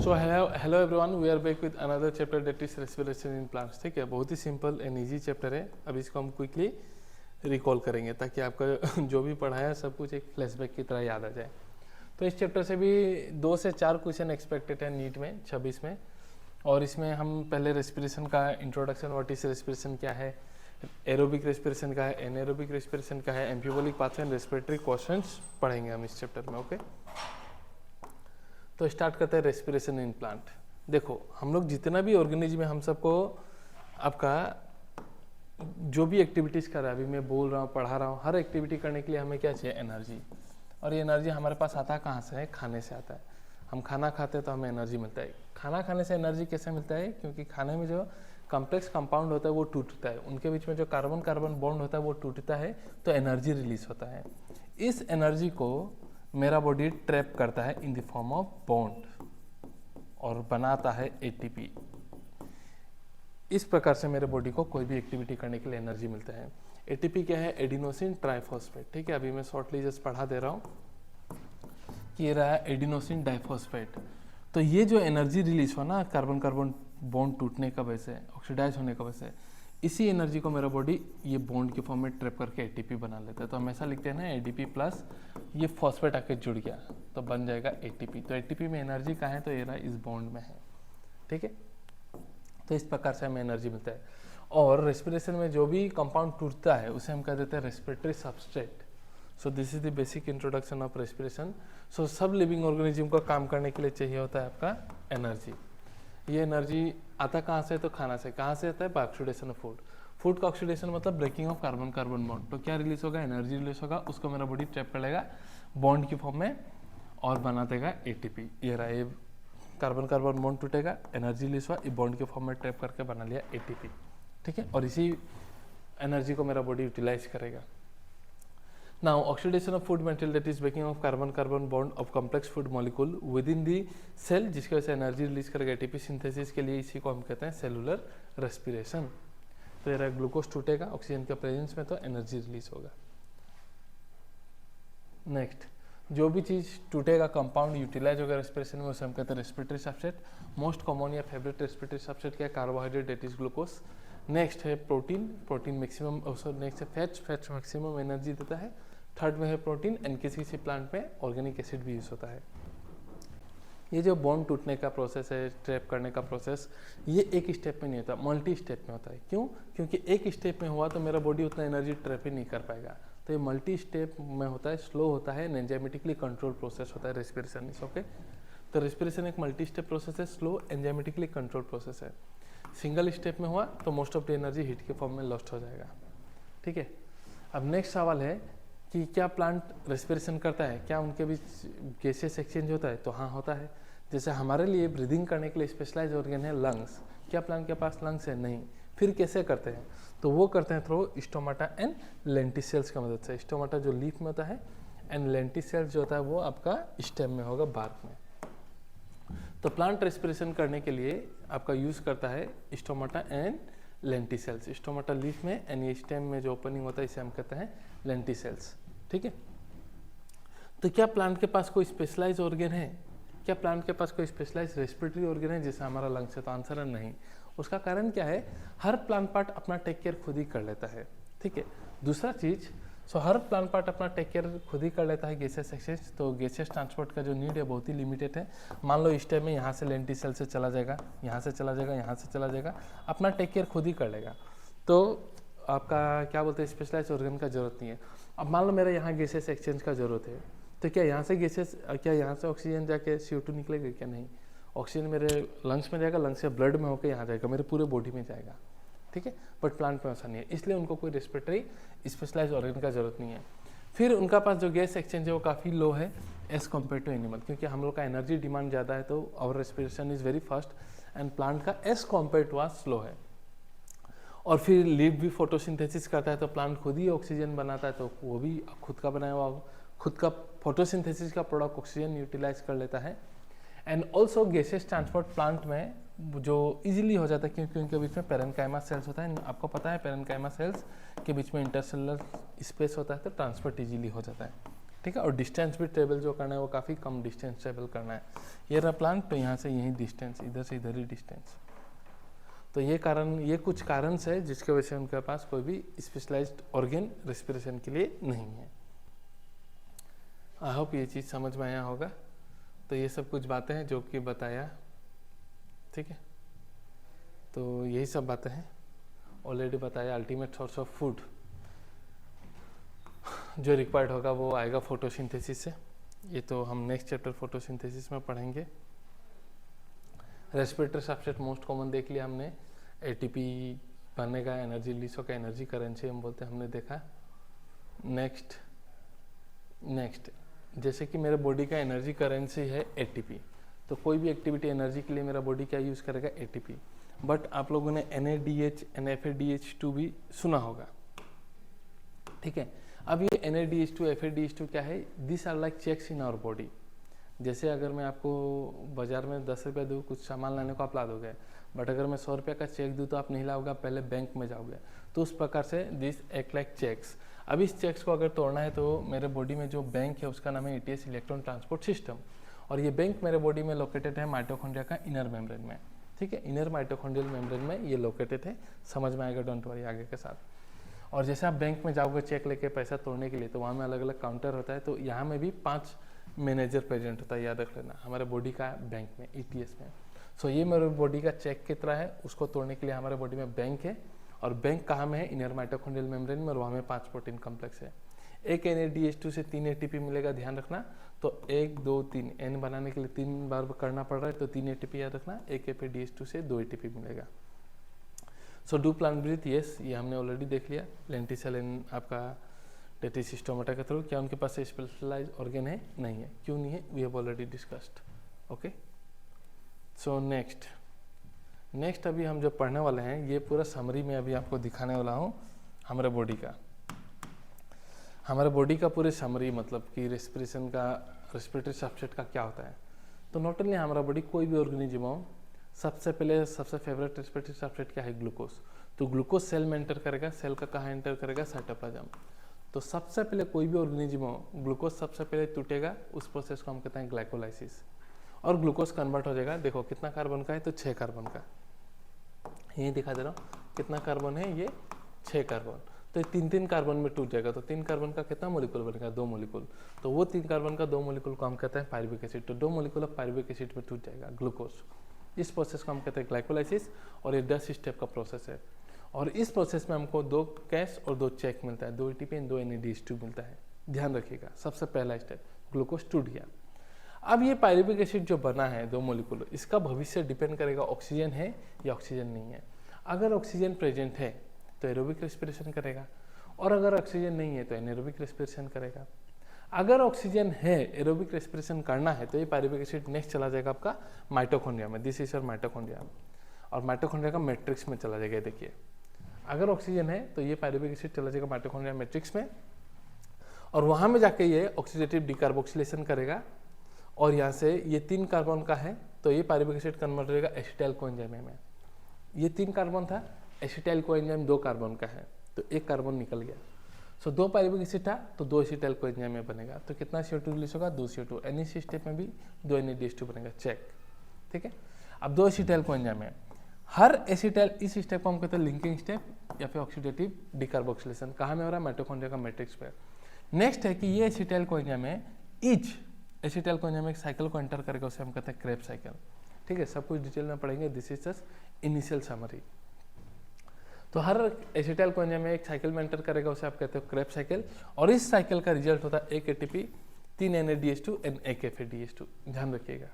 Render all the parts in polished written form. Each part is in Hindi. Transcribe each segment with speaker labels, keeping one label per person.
Speaker 1: So hello everyone, we are back with another chapter that is respiration in plants. ठीक है, बहुत ही सिंपल एंड इजी चैप्टर है। अब इसको हम क्विकली रिकॉल करेंगे ताकि आपका जो भी पढ़ाया सब कुछ एक फ्लैशबैक की तरह याद आ जाए। तो इस चैप्टर से भी 2 से 4 क्वेश्चन एक्सपेक्टेड है नीट में 26 में। और इसमें हम पहले रेस्पिरेशन का इंट्रोडक्शन, व्हाट इज रेस्पिरेशन क्या है, एरोबिक रेस्पिरेशन का है, एनएरोबिक रेस्पिरेशन का है, एम्फिबोलिक पाथवे एंड रेस्पिरेटरी क्वेश्चंस पढ़ेंगे हम इस चैप्टर में। ओके, तो स्टार्ट करते हैं रेस्पिरेशन इन प्लांट। देखो, हम लोग जितना भी ऑर्गेनिज्म है, हम सबको आपका जो भी एक्टिविटीज़ कर रहा है, अभी मैं बोल रहा हूँ, पढ़ा रहा हूँ, हर एक्टिविटी करने के लिए हमें क्या चाहिए? एनर्जी। और ये एनर्जी हमारे पास आता है कहाँ से? है, खाने से आता है। हम खाना खाते हैं तो हमें एनर्जी मिलता है। खाना खाने से एनर्जी कैसे मिलता है? क्योंकि खाने में जो कॉम्प्लेक्स कंपाउंड होता है वो टूटता है, उनके बीच में जो कार्बन कार्बन बॉन्ड होता है वो टूटता है, तो एनर्जी रिलीज होता है। इस एनर्जी को मेरा बॉडी ट्रैप करता है in the form of bond और बनाता है एटीपी। इस प्रकार से मेरे बॉडी को कोई भी एक्टिविटी करने के लिए एनर्जी मिलता है। एटीपी क्या है? Adenosine triphosphate. ठीक है, अभी मैं शॉर्टली जस्ट पढ़ा दे रहा हूँ कि ये रहा एडिनोसिन डाइफॉस्फेट। तो ये जो एनर्जी रिलीज हो ना कार्बन कार्बन बॉन्ड टूटने का वजह से, ऑक्सीडाइज होने का वजह से, इसी एनर्जी को मेरा बॉडी ये बॉन्ड के फॉर्म में ट्रैप करके एटीपी बना लेता है। तो हमेशा लिखते हैं ना एडीपी प्लस ये फॉस्फेट आके जुड़ गया तो बन जाएगा एटीपी। तो एटीपी में एनर्जी कहाँ है? तो ये रहा इस बॉन्ड में है। ठीक है, तो इस प्रकार से हमें एनर्जी मिलता है। और रेस्पिरेशन में जो भी कंपाउंड टूटता है उसे हम कह देते हैं respiratory substrate. So this is the basic introduction of respiration. So सब लिविंग ऑर्गेनिज्म को काम करने के लिए चाहिए होता है आपका एनर्जी। ये एनर्जी आता कहाँ से? तो खाना से। कहाँ से आता है? By oxidation of food. Food का ऑक्सीडेशन मतलब breaking of carbon carbon bond. तो क्या रिलीज होगा? एनर्जी रिलीज होगा, उसको मेरा बॉडी ट्रैप कर लेगा बॉन्ड की फॉर्म में और बना देगा एटीपी। ये रहा, ये कार्बन कार्बन बॉन्ड टूटेगा, एनर्जी रिलीज हुआ, ये बॉन्ड के फॉर्म में ट्रैप करके बना लिया एटीपी। ठीक है, और इसी एनर्जी को मेरा बॉडी यूटिलाइज करेगा। Now, oxidation of food material, that is breaking of carbon-carbon bond of complex food molecule within the cell, जिसकी वजह से एनर्जी रिलीज करेगा एटीपी सिंथेसिस के लिए। इसी को हम कहते हैं सेलुलर रेस्पिरेशन। तो ये ग्लूकोज टूटेगा ऑक्सीजन के प्रेजेंस में तो एनर्जी रिलीज होगा। नेक्स्ट, जो भी चीज़ टूटेगा, कंपाउंड यूटिलाइज होगा रेस्पिरेशन में, उसे हम कहते हैं रेस्पिरेटरी सबस्ट्रेट। मोस्ट कॉमन या फेवरेट रेस्पिरेटरी सबस्ट्रेट क्या है? Carbohydrate, that is glucose. Next है प्रोटीन, प्रोटीन मैक्सिमम, नेक्स्ट है फैट्स, फैट्स मैक्सिमम एनर्जी देता है। थर्ड में है प्रोटीन, एंड किसी किसी प्लांट में ऑर्गेनिक एसिड भी यूज होता है। ये जो बॉन्ड टूटने का प्रोसेस है, ट्रैप करने का प्रोसेस, ये एक स्टेप में नहीं होता, मल्टी स्टेप में होता है। क्यों? क्योंकि एक स्टेप में हुआ तो मेरा बॉडी उतना एनर्जी ट्रैप ही नहीं कर पाएगा। तो ये मल्टी स्टेप में होता है, स्लो होता है, एंजाइमेटिकली कंट्रोल प्रोसेस होता है रेस्पिरेशन। इस ओके, तो रेस्पिरेशन एक मल्टी स्टेप प्रोसेस है, स्लो एंजाइमेटिकली कंट्रोल प्रोसेस है। सिंगल स्टेप में हुआ तो most of the energy heat के फॉर्म में लॉस्ट हो जाएगा। ठीक है, अब नेक्स्ट सवाल है कि क्या प्लांट रेस्पिरेशन करता है? क्या उनके बीच गैसेस एक्सचेंज होता है? तो हाँ, होता है। जैसे हमारे लिए ब्रीदिंग करने के लिए स्पेशलाइज ऑर्गन है लंग्स। क्या प्लांट के पास लंग्स है? नहीं। फिर कैसे करते हैं? तो वो करते हैं थ्रू स्टोमाटा एंड लेंटिसेल्स की मदद से। स्टोमाटा जो लीफ में होता है एंड लेंटिसेल्स जो होता है वो आपका स्टेम में होगा, बार्क में। तो प्लांट रेस्पिरेशन करने के लिए आपका यूज करता है stomata and lenticels. Stomata leaf में एंड ये स्टेम में जो ओपनिंग होता है इसे हम कहते हैं लेंटिसेल्स। ठीक है, तो क्या प्लांट के पास कोई स्पेशलाइज ऑर्गन है? क्या प्लांट के पास कोई स्पेशलाइज रेस्पिरेटरी ऑर्गन है जैसे हमारा लंग्स है? तो आंसर है नहीं। उसका कारण क्या है? हर प्लांट पार्ट अपना टेक केयर खुद ही कर लेता है। ठीक है, दूसरा चीज, सो हर प्लांट पार्ट अपना टेक केयर खुद ही कर लेता है गैसेस एक्सचेंज। तो गैसेस ट्रांसपोर्ट का जो नीड है बहुत ही लिमिटेड है। मान लो इस टाइम में यहाँ से लेंटिसेल से चला जाएगा, यहाँ से चला जाएगा, यहाँ से चला जाएगा, अपना टेक केयर खुद ही कर लेगा। तो आपका क्या बोलते हैं, स्पेशलाइज ऑर्गन का जरूरत नहीं है। अब मान लो मेरा यहाँ गैसेस एक्सचेंज का जरूरत है, तो क्या यहाँ से गैसेस, क्या यहाँ से ऑक्सीजन जाके CO2 निकलेगा? क्या नहीं। ऑक्सीजन मेरे लंग्स में जाएगा, लंग्स से ब्लड में होकर यहाँ जाएगा, मेरे पूरे बॉडी में जाएगा। ठीक है, बट प्लांट में ऐसा नहीं है, इसलिए उनको कोई रेस्पिरेटरी स्पेशलाइज ऑर्गन का जरूरत नहीं है। फिर उनका पास जो गैस एक्सचेंज है वो काफ़ी लो है एज कम्पेयर टू एनिमल, क्योंकि हम लोग का एनर्जी डिमांड ज़्यादा है, तो our respiration is very fast and plant का एज कम्पेयर टू स्लो है। और फिर लीफ भी फोटोसिंथेसिस करता है, तो प्लांट खुद ही ऑक्सीजन बनाता है, तो वो भी खुद का बनाया हुआ, खुद का फोटोसिंथेसिस का प्रोडक्ट ऑक्सीजन यूटिलाइज कर लेता है। And also gases transport plant में जो इजीली हो जाता है, क्योंकि उनके बीच में पेरेन्काइमा सेल्स होता है। आपको पता है पेरेन्काइमा सेल्स के बीच में इंटरसेलुलर स्पेस होता है, तो ट्रांसपोर्ट इजीली हो जाता है। ठीक है। और डिस्टेंस भी ट्रेवल जो करना है वो काफ़ी कम डिस्टेंस ट्रेवल करना है। ये रहा प्लांट, तो यहाँ से यही डिस्टेंस, इधर से इधर ही डिस्टेंस। तो ये कुछ कारण है जिसके वजह से उनके पास कोई भी स्पेशलाइज्ड ऑर्गन रेस्पिरेशन के लिए नहीं है। आई होप ये चीज़ समझ में आया होगा। तो ये सब कुछ बातें हैं जो कि बताया, ठीक है। तो यही सब बातें हैं, ऑलरेडी बताया। अल्टीमेट सोर्स ऑफ फूड जो रिक्वायर्ड होगा वो आएगा फोटोसिंथेसिस से। ये तो हम नेक्स्ट चैप्टर फोटोसिंथेसिस में पढ़ेंगे। रेस्पिरेटरी सबस्ट्रेट मोस्ट कॉमन देख लिया हमने, एटीपी बनने का, एनर्जी रिलीज होगा, एनर्जी करेंसी हम बोलते हैं, हमने देखा। नेक्स्ट जैसे कि मेरे बॉडी का एनर्जी करेंसी है एटीपी, तो कोई भी एक्टिविटी एनर्जी के लिए मेरा बॉडी क्या यूज़ करेगा, एटीपी। बट आप लोगों ने NADH NFADH2 भी सुना होगा, ठीक है। अब ये NADH2 FADH2 क्या है, this are like checks in our body. जैसे अगर मैं आपको बाजार में 10 रुपया दूँ कुछ सामान लाने को, आप ला दोगे, बट अगर मैं 100 रुपये का चेक दूँ तो आप नहीं लाओगे, पहले बैंक में जाओगे। तो उस प्रकार से दिस एक्ट लाइक चेक्स। अब इस चेक्स को अगर तोड़ना है तो मेरे बॉडी में जो बैंक है उसका नाम है ETS, इलेक्ट्रॉन ट्रांसपोर्ट सिस्टम। और ये बैंक मेरे बॉडी में लोकेटेड है माइटोकॉन्ड्रिया का इनर मेम्ब्रेन में, ठीक है। इनर माइटोकॉन्ड्रियल मेम्ब्रेन में ये लोकेटेड है, समझ में आएगा, डोंट वरी आगे के साथ। और जैसे आप बैंक में जाओगे चेक लेके पैसा तोड़ने के लिए, तो वहाँ में अलग अलग काउंटर होता है, तो यहाँ में भी 5 मैनेजर प्रेजेंट होता है, याद रख लेना, हमारे बॉडी का बैंक में, ETS में। सो ये मेरे बॉडी का चेक की तरह है, उसको तोड़ने के लिए हमारे बॉडी में बैंक है। और बैंक कहाँ में है, इनर माइटोकॉन्ड्रियल मेम्ब्रेन में, और वहाँ में 5 प्रोटीन कॉम्प्लेक्स है। एक NADH2 से 3 ATP मिलेगा, ध्यान रखना। तो 1 2 3 N बनाने के लिए 3 बार करना पड़ रहा है, तो 3 ATP याद रखना। एक FADH2 से 2 ATP मिलेगा। So do plant breathe, yes, ये हमने ऑलरेडी देख लिया। लेंटिसेल आपका टेटिस स्टोमाटा के थ्रू, क्या उनके पास स्पेशलाइज ऑर्गन है, नहीं है। क्यों नहीं है, we have already discussed, okay. So next अभी हम जो पढ़ने वाले हैं, ये पूरा समरी में अभी आपको दिखाने वाला हूँ हमारे बॉडी का पूरे समरी, मतलब कि रेस्पिरेटरी सबस्ट्रेट का क्या होता है। तो नॉट ओनली हमारा बॉडी, कोई भी ऑर्गेनिज्म हो, सबसे फेवरेट रेस्पिरेटरी सबस्ट्रेट क्या है, ग्लूकोज। तो ग्लूकोज सेल में एंटर करेगा, सेल का कहाँ एंटर करेगा, साइटोप्लाज्म। तो सबसे पहले कोई भी ऑर्गेनिज्म हो, ग्लूकोज सबसे पहले टूटेगा, उस प्रोसेस को हम कहते हैं ग्लाइकोलाइसिस। और ग्लूकोज कन्वर्ट हो जाएगा, देखो कितना कार्बन का है, तो 6 कार्बन का, यही दिखा दे रहा हूँ कितना कार्बन है, ये 6 कार्बन। तो 3 कार्बन में टूट जाएगा, तो 3 कार्बन का कितना मोलिकुल बनेगा, 2 मोलिकुल। तो वो 3 कार्बन का 2 मोलिकुल को हम कहते हैं पायरुविक एसिड। तो 2 मोलिकुल ऑफ पायरुविक एसिड में टूट जाएगा ग्लूकोज। इस प्रोसेस को हम कहते हैं ग्लाइकोलाइसिस, और ये 10 स्टेप का प्रोसेस है। और इस प्रोसेस में हमको 2 कैश और 2 चेक मिलता है, 2 ATP और 2 NADH2 मिलता है। ध्यान रखिएगा, सबसे पहला स्टेप, ग्लूकोज टूट गया। अब ये पायरुविक एसिड जो बना है 2 मोलिकुल, इसका भविष्य डिपेंड करेगा ऑक्सीजन है या ऑक्सीजन नहीं है। अगर ऑक्सीजन प्रेजेंट है तो एरोबिक रेस्पिरेशन करेगा, और अगर ऑक्सीजन नहीं है तो एनारोबिक रेस्पिरेशन करेगा। अगर ऑक्सीजन है, एरोबिक रेस्पिरेशन करना है, तो ये पायरुविक एसिड नेक्स्ट चला जाएगा आपका माइटोकॉन्ड्रिया में, दिस इज योर माइटोकॉन्ड्रिया, और माइटोकॉन्ड्रिया का मैट्रिक्स में चला जाएगा। देखिए अगर ऑक्सीजन है तो ये पायरुविक एसिड चला जाएगा माइटोकॉन्ड्रिया मैट्रिक्स में, और वहाँ में जाके ये ऑक्सीडेटिव डिकार्बोक्सिलेशन करेगा, और यहाँ से ये 3 कार्बन का है, तो ये पायरुविक एसिड कन्वर्ट होगा एसिटाइल कोएंजाइम में। ये 3 कार्बन था, एसिटाइल कोएंजाइम 2 कार्बन का है, तो 1 कार्बन निकल गया। सो 2 पायरुविक एसिड था, तो 2 एसिटाइल कोएंजाइम में बनेगा, तो कितना CO2 रिलीज होगा, 2 CO2। इस स्टेप में भी 2 NADH2 बनेगा, चेक, ठीक है। अब 2 एसिटाइल कोएंजाइम है, हर एसिटाइल, इस स्टेप को हम कहते हैं लिंकिंग स्टेप या फिर ऑक्सीडेटिव डिकार्बोक्सिलेशन। कहाँ में हो रहा है, माइटोकॉन्ड्रिया का मैट्रिक्स पे। नेक्स्ट है कि ये एसिटाइल कोएंजाइम है, ईच एसिटाइल कोएंजाइम एक साइकिल को एंटर करेगा, उसे हम कहते हैं क्रेब्स साइकिल, ठीक है। सब कुछ डिटेल में पढ़ेंगे, this is just initial summary. तो हर एसिटाइल कोएंजाइम में एक साइकिल में एंटर करेगा, उसे आप कहते हो क्रेब्स साइकिल, और इस साइकिल का रिजल्ट होता है 1 ATP, 3 NADH2 एंड 1 FADH2, ध्यान रखिएगा।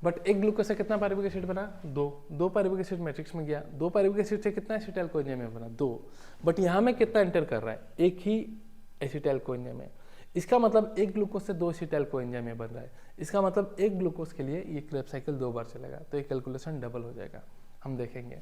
Speaker 1: बट एक ग्लूकोज से कितना पायरुविक एसिड बना, 2 पायरुविक एसिड मैट्रिक्स में गया, 2 पायरुविक एसिड से कितना एसिटाइल कोएंजाइम में बना, 2। बट यहाँ में कितना एंटर कर रहा है, 1 ही एसिटाइल कोएंजाइम में। इसका मतलब 1 ग्लूकोज से 2 एसिटाइल कोएंजाइम में बन रहा है। इसका मतलब 1 ग्लूकोज के लिए ये क्रेब्स साइकिल 2 बार चलेगा, तो ये कैलकुलेशन डबल हो जाएगा, हम देखेंगे।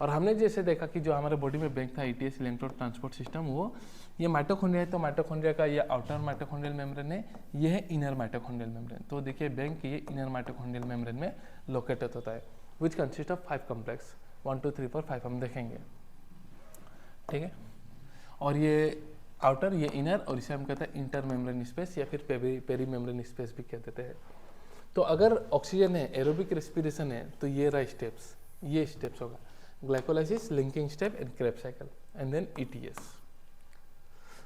Speaker 1: और हमने जैसे देखा कि जो हमारे बॉडी में बैंक था ETS, इलेक्ट्रॉन ट्रांसपोर्ट सिस्टम, वो ये माइटोकॉन्ड्रिया है, तो माइटोकॉन्ड्रिया का ये आउटर माइटोकॉन्ड्रियल मेम्ब्रेन है, ये है इनर माइटोकॉन्ड्रियल मेम्ब्रेन। तो देखिए बैंक ये इनर माइटोकॉन्ड्रियल मेम्ब्रेन में लोकेटेड होता है, विच कंसिस्ट ऑफ 5 कॉम्प्लेक्स, 1 2 3 4 5 हम देखेंगे, ठीक है। और ये आउटर, ये इनर, और इसे हम कहते हैं इंटर मेम्ब्रेन स्पेस या फिर पेरी मेम्ब्रेन स्पेस भी कह देते हैं। तो अगर ऑक्सीजन है, एरोबिक रेस्पिरेशन है, तो ये रहा स्टेप्स, ये स्टेप्स होगा glycolysis, linking step and Krebs cycle and then ETS.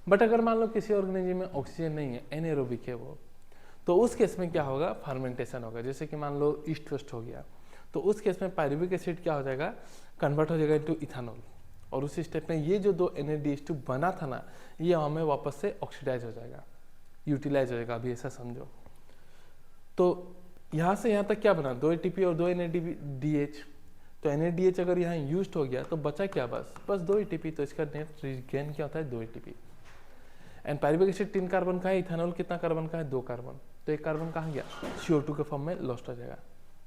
Speaker 1: But अगर मान लो किसी ऑर्गेनिज्म में ऑक्सीजन नहीं है, एनएरोबिक है वो, तो उस केस में क्या होगा, फर्मेंटेशन होगा। जैसे कि मान लो ईस्ट वेस्ट हो गया, तो उस केस में पायरुविक एसिड क्या हो जाएगा, कन्वर्ट हो जाएगा इनटू इथेनॉल, और उस स्टेप में ये जो दो NADH2 बना था ना, ये हमें वापस से ऑक्सीडाइज हो जाएगा, यूटिलाइज हो जाएगा। अभी ऐसा समझो, तो यहाँ से यहाँ तक क्या बना, 2 ATP और 2 NADH। तो NADH अगर यहाँ यूज हो गया तो बचा क्या, बस 2 ATP। तो इसका नेट गेन क्या होता है, 2 ATP। And pyruvic acid 3 carbon का है, इथेनॉल कितना कार्बन का है, 2 कार्बन। तो 1 कार्बन कहाँ गया, CO2 के फॉर्म में लॉस्ट हो जाएगा।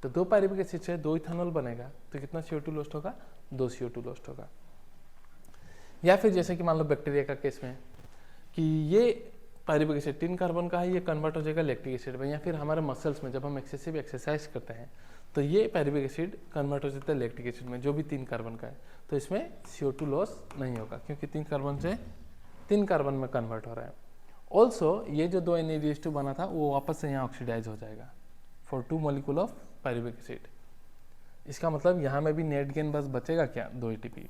Speaker 1: तो 2 पायरुविक एसिड से 2 इथेनॉल बनेगा, तो कितना CO2 लॉस्ट होगा, 2 CO2 लॉस्ट होगा। या फिर जैसे कि मान लो बैक्टीरिया का केस में कि ये पायरुविक एसिड 3 कार्बन का है, ये कन्वर्ट हो जाएगा लैक्टिक एसिड में। या फिर हमारे मसल्स में जब हम एक्सेसिव एक्सरसाइज करते हैं तो ये पायरुविक एसिड कन्वर्ट हो जाता है लैक्टिक एसिड में, जो भी 3 कार्बन का है। तो इसमें CO2 लॉस नहीं होगा, क्योंकि 3 कार्बन से 3 कार्बन में कन्वर्ट हो रहा है। ऑल्सो ये जो 2 NADH2 बना था वो वापस से यहाँ ऑक्सीडाइज हो जाएगा for 2 molecule of pyruvic acid. इसका मतलब यहाँ में भी नेट गेन बस बचेगा क्या, 2 ATP।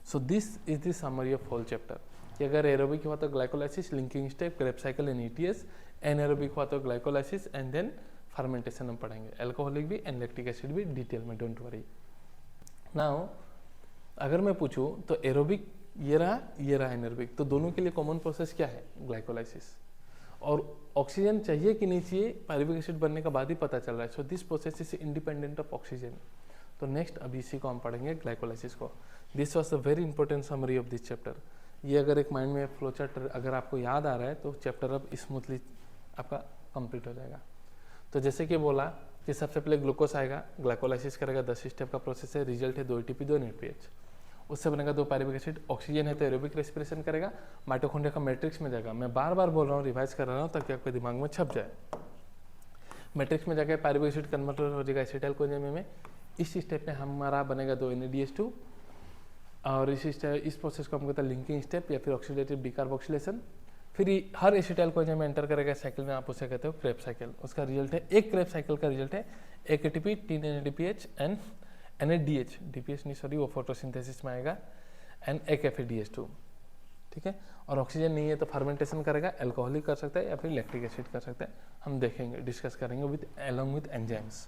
Speaker 1: So this is the summary of whole chapter कि अगर एरोबिक हुआ तो glycolysis, linking step, Krebs cycle and ETS। Anaerobic हुआ तो ग्लाइकोलाइसिस एंड देन फर्मेंटेशन हम पढ़ेंगे, अल्कोहलिक भी एंड लैक्टिक एसिड भी डिटेल में, डोंट वरी। नाउ अगर मैं पूछूं तो एरोबिक ये रहा एनएरोबिक, तो दोनों के लिए कॉमन प्रोसेस क्या है, ग्लाइकोलाइसिस। और ऑक्सीजन चाहिए कि नहीं चाहिए, पायरुविक एसिड बनने के बाद ही पता चल रहा है। So this process is independent of oxygen. तो नेक्स्ट अभी इसी को हम पढ़ेंगे, ग्लाइकोलाइसिस को। This was a very important summary of this chapter. ये अगर एक माइंड में फ्लो चार्ट अगर आपको याद आ रहा है तो चैप्टर अब स्मूथली आपका कंप्लीट हो जाएगा। तो जैसे कि बोला कि सबसे पहले ग्लूकोज आएगा, ग्लाइकोलाइसिस करेगा, 10 स्टेप का प्रोसेस है, रिजल्ट है 2 ATP 2 NADH। उससे बनेगा 2 पायरुविक एसिड, ऑक्सीजन है तो एरोबिक रेस्पिरेशन करेगा, माइटोकॉन्ड्रिया का मैट्रिक्स में जाएगा। मैं बार बार बोल रहा हूँ, रिवाइज कर रहा हूँ ताकि आपके दिमाग में छप जाए। मैट्रिक्स में जाकर पायरुविक एसिड कन्वर्ट हो जाएगा एसिटाइल कोएंजाइम में। इस स्टेप में हमारा बनेगा 2 NADH2, और इस प्रोसेस को हम कहते हैं लिंकिंग स्टेप या फिर ऑक्सीडेटिव डिकार्बोक्सिलेशन। फिर हर एसिटाइल कोएंजाइम में एंटर करेगा साइकिल में, आप उसे कहते हो क्रेब्स साइकिल। उसका रिजल्ट है, एक क्रेब्स साइकिल का रिजल्ट है 1 ATP 3 NADPH and NADH, DPH नहीं सॉरी, वो फोटोसिंथेसिस में आएगा, एंड 1 FADH2। ठीक है, और ऑक्सीजन नहीं है तो फर्मेंटेशन करेगा, अल्कोहलिक कर सकता है या फिर लैक्टिक एसिड कर सकता है। हम देखेंगे, डिस्कस करेंगे विद अलोंग विद एंजाइम्स।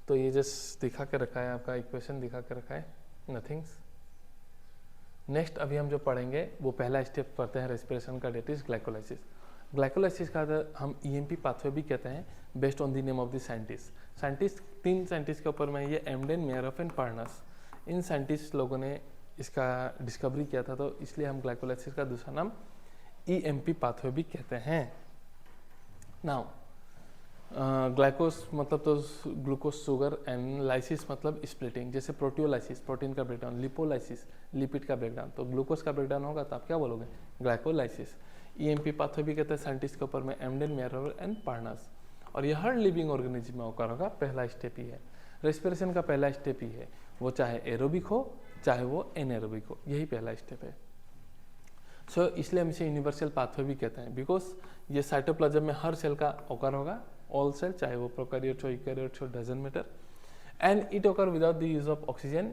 Speaker 1: तो ये जस्ट दिखा के रखा है, आपका इक्वेशन दिखा के रखा है, नथिंग्स। नेक्स्ट अभी हम जो पढ़ेंगे वो पहला स्टेप पढ़ते हैं रेस्पिरेशन का, डेट इज ग्लाइकोलाइसिस। ग्लाइकोलाइसिस का हम EMP पाथवे भी कहते हैं, based on the name of the scientist. 3 scientist के ऊपर में, ये Embden, मेयरहोफ and Parnas, in scientist लोगों ने इसका डिस्कवरी किया था, तो इसलिए हम ग्लाइकोलाइसिस का दूसरा नाम EMP पाथवे भी कहते हैं। नाउ ग्लाइकोस मतलब तो ग्लूकोज शुगर, एंड लाइसिस मतलब स्प्लिटिंग, जैसे प्रोटियोलाइसिस प्रोटीन का ब्रेकडाउन, लिपोलाइसिस लिपिड का ब्रेकडाउन। तो ग्लूकोज का ब्रेकडाउन होगा तो आप क्या बोलोगे, ग्लाइकोलाइसिस। EMP पाथवे भी कहते हैं साइंटिस्ट के ऊपर में, एमडेन, मेयरहोफ एंड पार्नस। और ये हर लिविंग ऑर्गेनिज्म में ओकर होगा, पहला स्टेप ही है, रेस्पिरेशन का पहला स्टेप ही है, वो चाहे एरोबिक हो चाहे वो एनएरोबिक हो, यही पहला स्टेप है। सो इसलिए हम इसे यूनिवर्सल पाथवे भी कहते हैं, बिकॉज ये साइटोप्लाज्म में हर सेल का ओकर होगा, ऑल सेल, चाहे वो प्रोकैरियोट्स हो, यूकैरियोट्स हो, डजंट मैटर, एंड इट ओकर without the use of oxygen.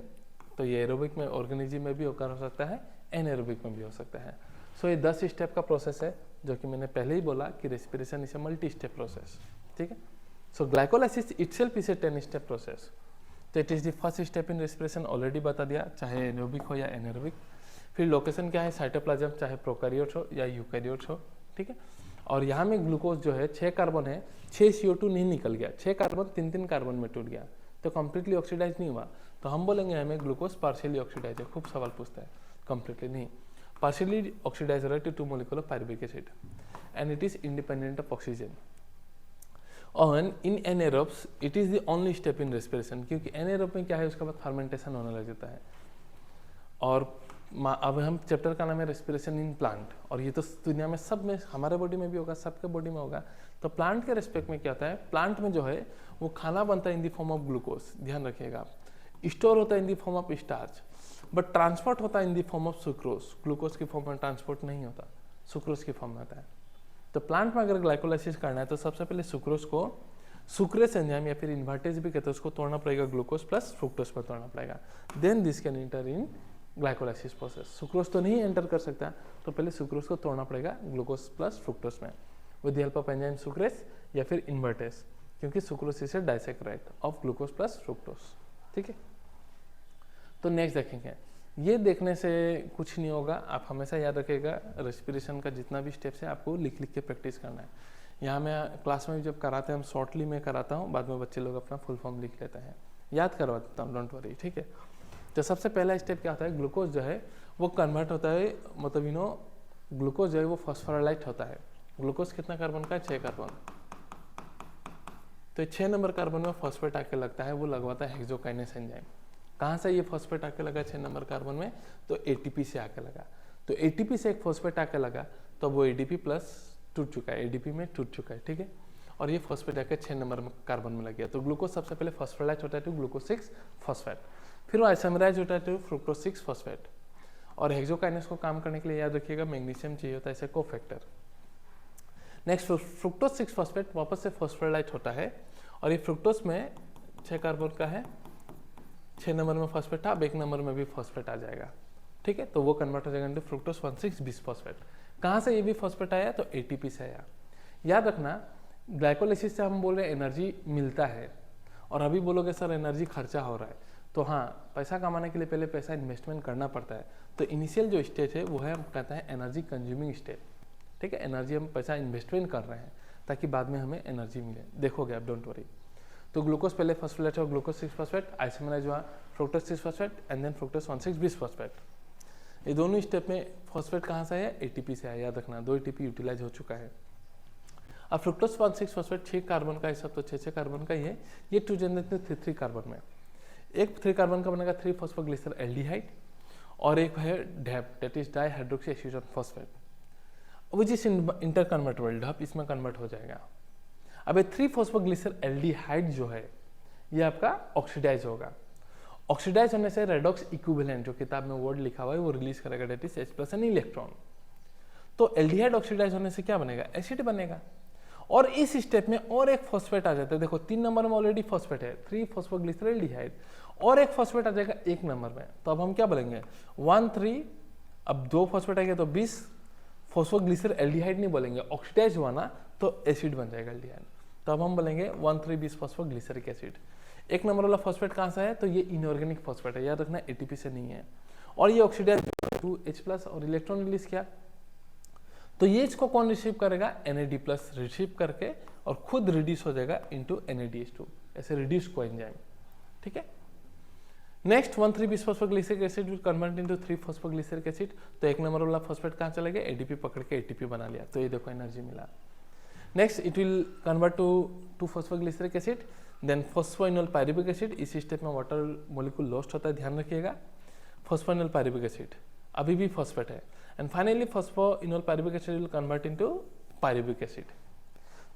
Speaker 1: तो ये एरोबिक में ऑर्गेनिज्म में भी ओकर हो सकता है, एनएरोबिक में भी हो सकता है। सो ये 10 स्टेप का प्रोसेस है, जो कि मैंने पहले ही बोला कि respiration is a multi step process. ठीक है, so glycolysis itself is a 10 step process. तो it is the first step in respiration, already बता दिया, चाहे एरोबिक हो या एनएरोबिक। फिर लोकेशन क्या है, साइटोप्लाज्म, चाहे प्रोकैरियोट्स हो या यूकैरियोट्स हो। ठीक है, और यहाँ में ग्लूकोज जो है 6 कार्बन है, 6 CO2 नहीं निकल गया, 6 कार्बन 3 कार्बन में टूट गया, तो कंप्लीटली ऑक्सीडाइज नहीं हुआ। तो हम बोलेंगे हमें ग्लूकोज पार्शियली ऑक्सीडाइज है। खूब सवाल पूछता है, कंप्लीटली नहीं, partially oxidized to 2 molecule of pyruvic acid, and it is independent of oxygen. And in anaerobes it is the only step in respiration, क्योंकि anaerobe में क्या है, उसके बाद फर्मेंटेशन होने लग जाता है। और अब हम चैप्टर का नाम है रेस्पिरेशन इन प्लांट, और ये तो दुनिया में सब में, हमारे बॉडी में भी होगा, सबके बॉडी में होगा। तो प्लांट के रेस्पेक्ट में क्या होता है, प्लांट में जो है वो खाना बनता है in the form of glucose, ध्यान रखिएगा, स्टोर होता है in the form of starch, but transport होता है in the form of sucrose, glucose की फॉर्म में ट्रांसपोर्ट नहीं होता, सुक्रोज की फॉर्म में होता है। तो प्लांट में अगर ग्लाइकोलाइसिस करना है तो सबसे पहले सुक्रोज को सुक्रेस एंजाइम या फिर इन्वर्टेज भी कहते हैं, उसको तोड़ना पड़ेगा, ग्लूकोज प्लस फ्रुक्टोज पर तोड़ना पड़ेगा, then this can enter in glycolysis process. Sucrose तो नहीं एंटर कर सकता, तो पहले सुक्रोज को तोड़ना पड़ेगा ग्लूकोज प्लस फ्रुक्टोज में with the help of enzyme sucrase या फिर इन्वर्टेज, क्योंकि sucrose is a disaccharide of glucose plus fructose. ठीक है, तो नेक्स्ट देखेंगे, ये देखने से कुछ नहीं होगा, आप हमेशा याद रखिएगा रेस्पिरेशन का जितना भी स्टेप्स है आपको लिख लिख के प्रैक्टिस करना है। यहाँ मैं क्लास में जब कराते हैं हम शॉर्टली में कराता हूँ, बाद में बच्चे लोग अपना फुल फॉर्म लिख लेते हैं, याद करवा देता हूँ, डोंट वरी। ठीक है, तो सबसे पहला स्टेप क्या होता है, ग्लूकोज जो है वो कन्वर्ट होता है, मतलब ग्लूकोज जो है वो फॉस्फोराइलेट होता है। ग्लूकोज कितना कार्बन का है, 6 कार्बन, तो 6 नंबर कार्बन में फॉस्फेट आके लगता है, वो लगवाता है हेक्सोकाइनेस एंजाइम। कहाँ से ये फॉस्फेट आके लगा 6 नंबर कार्बन में, तो एटीपी से आके लगा, तो एटीपी से एक फॉस्फेट आके लगा, तो वो एडीपी प्लस टूट चुका है, एडीपी में टूट चुका है। ठीक है, और ये फॉस्फेट आके 6 नंबर में कार्बन में लग गया, तो ग्लूकोज सबसे पहले फॉस्फोराइलेट होता है टू ग्लूकोज 6 फॉस्फेट, फिर वो आइसोमराइज होता है टू फ्रुक्टोज 6 फॉस्फेट, और हेक्सोकाइनेस को काम करने के लिए याद रखिएगा मैग्नीशियम चाहिए होता है ऐसे कोफैक्टर। नेक्स्ट फ्रुक्टोज 6 फॉस्फेट वापस से फॉस्फोराइलेट होता है, और ये फ्रुक्टोज में 6 कार्बन का है, 6 नंबर में फॉस्फेट था, अब 1 नंबर में भी फॉस्फेट आ जाएगा। ठीक है, तो वो कन्वर्ट हो जाएगा इनटू फ्रुक्टोज 1,6 बिस फॉस्फेट। कहाँ से ये भी फॉस्फेट आया, तो एटीपी से आया। याद रखना ग्लाइकोलाइसिस से हम बोल रहे हैं एनर्जी मिलता है, और अभी बोलोगे सर एनर्जी खर्चा हो रहा है, तो हाँ, पैसा कमाने के लिए पहले पैसा इन्वेस्टमेंट करना पड़ता है। तो इनिशियल जो स्टेज है वो है, हम कहते हैं एनर्जी कंज्यूमिंग स्टेज। ठीक है, एनर्जी हम पैसा इन्वेस्टमेंट कर रहे हैं ताकि बाद में हमें एनर्जी मिले, देखोगे आप, डोंट वरी। तो ग्लूकोज पहले फॉस्फोराइलेट हुआ, ग्लूकोज 6 फॉस्फेट, आइसोमराइज हुआ fructose 6 phosphate, and then fructose 1,6 bis phosphate. ये दोनों स्टेप में फॉस्फेट कहाँ से आया, एटीपी से आया, याद रखना 2 एटीपी यूटिलाइज हो चुका है। अब फ्रुक्टोज 1,6 फॉस्फेट 6 कार्बन का, सब तो 6 कार्बन का ही है, ये 2 जनरेट 3 कार्बन में, एक 3 कार्बन का बनेगा 3 फॉस्फोग्लिसर एल्डिहाइड, और एक है DHAP, that is di hydroxy acetone phosphate, which is inter convertible, DHAP इसमें कन्वर्ट हो जाएगा। अब ये 3 फॉस्फोग्लिसर एल्डिहाइड जो है ये आपका ऑक्सीडाइज होगा, ऑक्सीडाइज होने से रेडॉक्स इक्विवेलेंट जो किताब में वर्ड लिखा हुआ है वो रिलीज करेगा, that is H+ an electron. तो एल्डिहाइड ऑक्सीडाइज होने से क्या बनेगा, एसिड बनेगा, और इस स्टेप में और एक फॉस्फेट आ जाता है, देखो 3 नंबर में ऑलरेडी फॉस्फेट है, 3 फॉस्फोग्लिसर एल्डिहाइड, और एक फॉस्फेट आ जाएगा 1 नंबर में, तो अब हम क्या बोलेंगे 1 3, अब 2 फॉस्फेट आ गया तो 20 फॉस्फोग्लिसर एल्डिहाइड नहीं बोलेंगे, ऑक्सीडाइज हुआ ना तो एसिड बन जाएगा एल्डिहाइड, तो अब हम बोलेंगे 1 3 20 फॉस्फोग्लिसरिक एसिड। 1 नंबर वाला फॉस्फेट कहाँ से है, तो ये इनऑर्गेनिक फॉस्फेट है, याद रखना एटीपी से नहीं है, और ये ऑक्सीडाइज 2H+ और इलेक्ट्रॉन रिलीज किया, तो ये इसको कौन रिसीव करेगा, NAD+ रिसीव करके, और खुद रिड्यूस हो जाएगा इनटू NADH2, ऐसे रिड्यूस कोएंजाइम। ठीक है, नेक्स्ट 1 3 बिस phosphoglyceric acid will convert into 3 phosphoglyceric acid, तो 1 नंबर वाला फॉस्फेट कहाँ चला गया, ADP पकड़ के ATP बना लिया, तो ये देखो एनर्जी मिला। Next it will convert to 2 phosphoglyceric acid, then phosphoenol pyruvic acid, इस स्टेप में वाटर मॉलिक्यूल लॉस्ट होता है, ध्यान रखिएगा, फॉस्फोइनोल पायरुविक एसिड अभी भी फॉस्फेट है, and finally phosphoenol pyruvic acid will convert into pyruvic acid.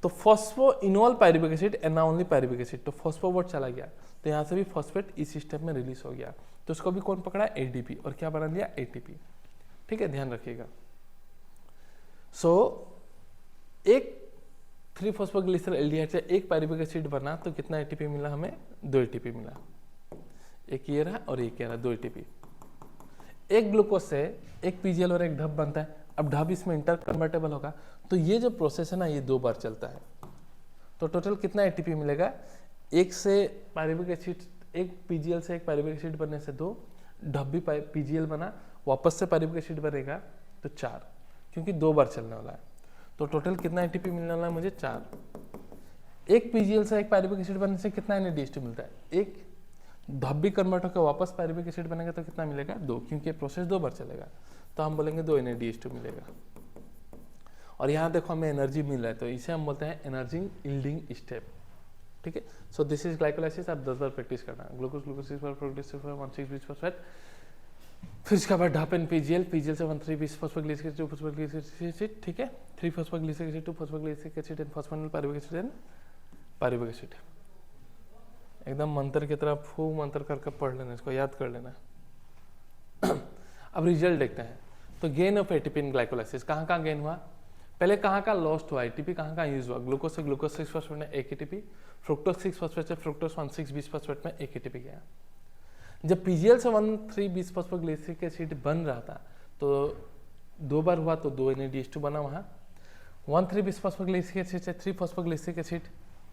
Speaker 1: तो phosphoenol pyruvic acid and now only pyruvic acid, तो फॉस्फो वर्ड चला गया, तो यहाँ से भी फॉस्फेट इस स्टेप में रिलीज हो गया, तो उसको भी कौन पकड़ा, ADP, और क्या बना दिया, ATP। ठीक है, ध्यान रखिएगा। सो एक 3 फॉस्फोग्लिसर एल्डिहाइड से एक पायरुविक एसिड बना, तो कितना ATP मिला हमें, 2 ATP मिला, एक ये रहा और एक ये रहा, 2 ATP। एक ग्लूकोज से एक PGL और एक ढप बनता है, अब ढप इसमें इंटर कन्वर्टेबल होगा, तो ये जो प्रोसेस है ना ये 2 बार चलता है, तो टोटल कितना ATP मिलेगा, एक से पायरुविक एसिड, एक PGL से एक पायरुविक एसिड बनने से 2, ढप भी PGL बना, वापस से पायरुविक एसिड बनेगा तो 4, क्योंकि 2 बार चलने वाला है, तो टोटल कितना ATP मिलने वाला है मुझे, 4। एक PGL से एक पायरुविक एसिड बनने से कितना NADH2 मिलता है, एक, ढप भी कन्वर्ट होकर वापस पायरुविक एसिड बनेगा तो कितना मिलेगा, 2, क्योंकि प्रोसेस 2 बार चलेगा, तो हम बोलेंगे 2 NADH2 मिलेगा। और यहाँ देखो हमें एनर्जी मिल रहा है, तो इसे हम बोलते हैं एनर्जी यील्डिंग स्टेप। ठीक है, सो दिस इज ग्लाइकोलाइसिस, आप 10 बार प्रैक्टिस करना, ग्लूकोज 6 बार, फ्रुक्टोज 1,6 बिस फॉस्फेट, फिर इसके बाद ढप एंड PGL से 1 3 बिस फॉस्फोग्लिसरिक एसिड, 2 फॉस्फोग्लिसरिक एसिड, ठीक है, 3 phosphoglyceric acid, 2 phosphoglyceric acid and phosphoenol pyruvic acid and pyruvic acid. एकदम मंत्र की तरह फू मंत्र करके पढ़ लेना, इसको याद कर लेना। अब रिजल्ट देखते हैं। तो gain of ATP in glycolysis कहाँ कहाँ गेन हुआ, पहले कहाँ का लॉस्ट हुआ, एटीपी कहाँ कहाँ यूज हुआ, ग्लूकोज से ग्लूकोज 6 फॉस्फेट में 1 एटीपी, फ्रुक्टोज 6 फॉस्फेट से फ्रुक्टोज 1,6-20 फॉस्फेट में 1 एटीपी गया। जब पीजीएल से 1,3-20 फॉस्फोग्लिसरिक एसिड बन रहा था तो 2 बार हुआ तो 2 NADH2 बना वहाँ। 1,3-20 फॉस्फोग्लिसरिक एसिड से 3 फॉस्फोग्लिसरिक एसिड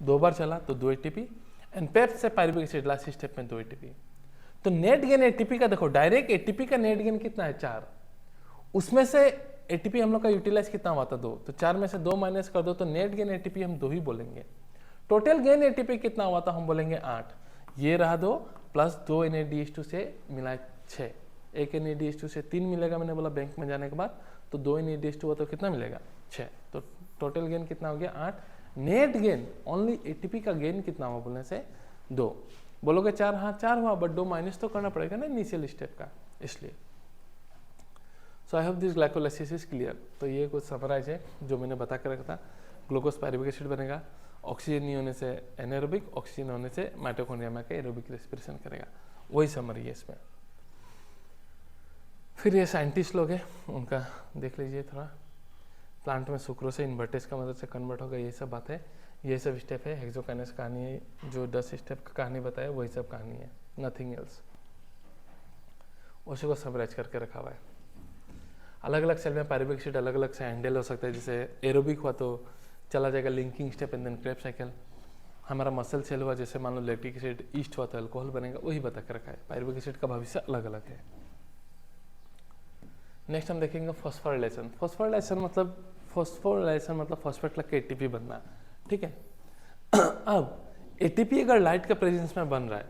Speaker 1: 2 बार चला तो 2 एटीपी, एंड पेप्ट से पायरुविक एसिड लास्ट स्टेप में 2 एटीपी। तो नेट गेन एटीपी का देखो, डायरेक्ट एटीपी का नेट गेन कितना है 4, उसमें से एटीपी हम लोग का यूटिलाइज कितना हुआ था 2, तो 4 में से 2 माइनस कर दो तो नेट गेन एटीपी हम 2 ही बोलेंगे। टोटल गेन एटीपी कितना हुआ था हम बोलेंगे 8, ये रहा 2 प्लस 2 NADH2 से मिला 6, 1 NADH2 से 3 मिलेगा, मैंने बोला बैंक में जाने के बाद, तो 2 NADH2 हुआ तो कितना मिलेगा 6, तो टोटल गेन कितना हो गया 8। नेट गेन ओनली एटीपी का गेन कितना हुआ बोलने से 2, बोलोगे 4, हाँ 4 हुआ, बट 2 माइनस तो करना पड़ेगा ना इनिशियल स्टेप का, इसलिए। So I hope this glycolysis is clear. तो ये कुछ समराइज है जो मैंने बता कर रखा था। ग्लूकोज पायरुविक एसिड बनेगा, ऑक्सीजन नहीं होने से एनाएरोबिक, ऑक्सीजन होने से माइटोकॉन्ड्रिया में एरोबिक रेस्पिरेशन करेगा, वही समरी है इसमें। फिर ये साइंटिस्ट लोग हैं उनका देख लीजिए थोड़ा, प्लांट में सुक्रोज से इन्वर्टेज का मदद से कन्वर्ट होगा, ये सब बात है, ये सब स्टेप है। हेक्सोकाइनेस कहानी है, जो 10 स्टेप का कहानी बताया वही सब कहानी है, नथिंग एल्स। उसी को समराइज करके रखा हुआ है। अलग अलग सेल में पायरुविक एसिड अलग अलग से हैंडल हो सकता है, जैसे एरोबिक हुआ तो चला जाएगा linking step and then Krebs cycle. हमारा मसल सेल हुआ, जैसे मान लो लैक्टिक एसिड ईस्ट हुआ तो अल्कोहल बनेगा, वही बता के रखा है। पायरुविक एसिड का भविष्य अलग अलग है। नेक्स्ट हम देखेंगे फॉस्फोराइलेशन। फॉस्फोराइलेशन मतलब फॉस्फेट लग के एटीपी बनना, ठीक है। अब एटीपी अगर लाइट के प्रेजेंस में बन रहा है,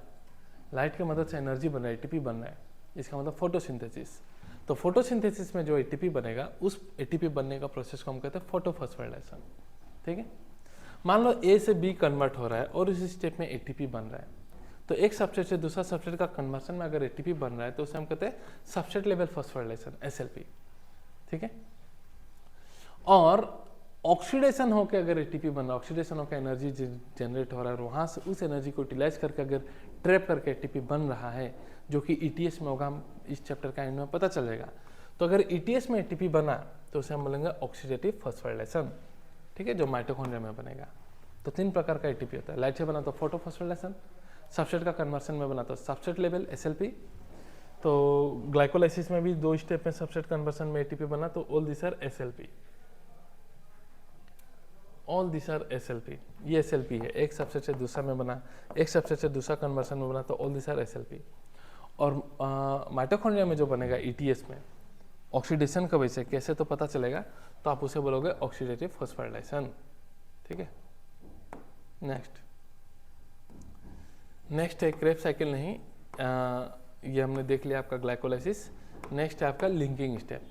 Speaker 1: लाइट की मदद से एनर्जी बन रहा है, एटीपी बन रहा है, इसका मतलब फोटोसिंथेसिस। तो फोटोसिंथेसिस में जो एटीपी बनेगा, उस एटीपी बनने का प्रोसेस को हम कहते हैं फोटोफॉस्फोराइलेशन, ठीक है। मान लो ए से बी कन्वर्ट हो रहा है और इस स्टेप में एटीपी बन रहा है, तो एक सबस्ट्रेट से दूसरा सबस्ट्रेट का कन्वर्सन में अगर एटीपी बन रहा है तो उसे हम कहते हैं सबस्ट्रेट लेवल फॉस्फोराइलेशन, SLP, ठीक है। और ऑक्सीडेशन होकर अगर एटीपी बन रहा है, ऑक्सीडेशन होकर एनर्जी जनरेट हो रहा है और वहाँ से उस एनर्जी को यूटिलाइज करके अगर ट्रैप करके एटीपी बन रहा है, जो कि ETS में होगा, हम इस चैप्टर का एंड में पता चलेगा। तो अगर ETS में एटीपी बना तो उसे हम बोलेंगे ऑक्सीडेटिव फॉस्फोराइलेशन, ठीक है, जो माइटोकॉन्ड्रिया में बनेगा। तो 3 प्रकार का एटीपी होता है। लाइट से बना तो फोटोफॉस्फोराइलेशन, सबस्ट्रेट का कन्वर्सन में बना तो सबस्ट्रेट लेवल SLP। तो ग्लाइकोलाइसिस में भी 2 स्टेप में सबस्ट्रेट कन्वर्सन में एटीपी बना तो all this are SLP, all this are SLP। ये SLP है, एक सबस्ट्रेट से दूसरा में बना, एक सबस्ट्रेट से दूसरा कन्वर्सन में बना तो ऑल दिस आर SLP। और माइटोकॉन्ड्रिया में जो बनेगा ETS में ऑक्सीडेशन का वजह से कैसे तो पता चलेगा, तो आप उसे बोलोगे ऑक्सीडेटिव फॉस्फोराइलेशन, ठीक है। नेक्स्ट है क्रेब्स साइकिल, नहीं ये हमने देख लिया आपका ग्लाइकोलाइसिस। नेक्स्ट है आपका लिंकिंग स्टेप।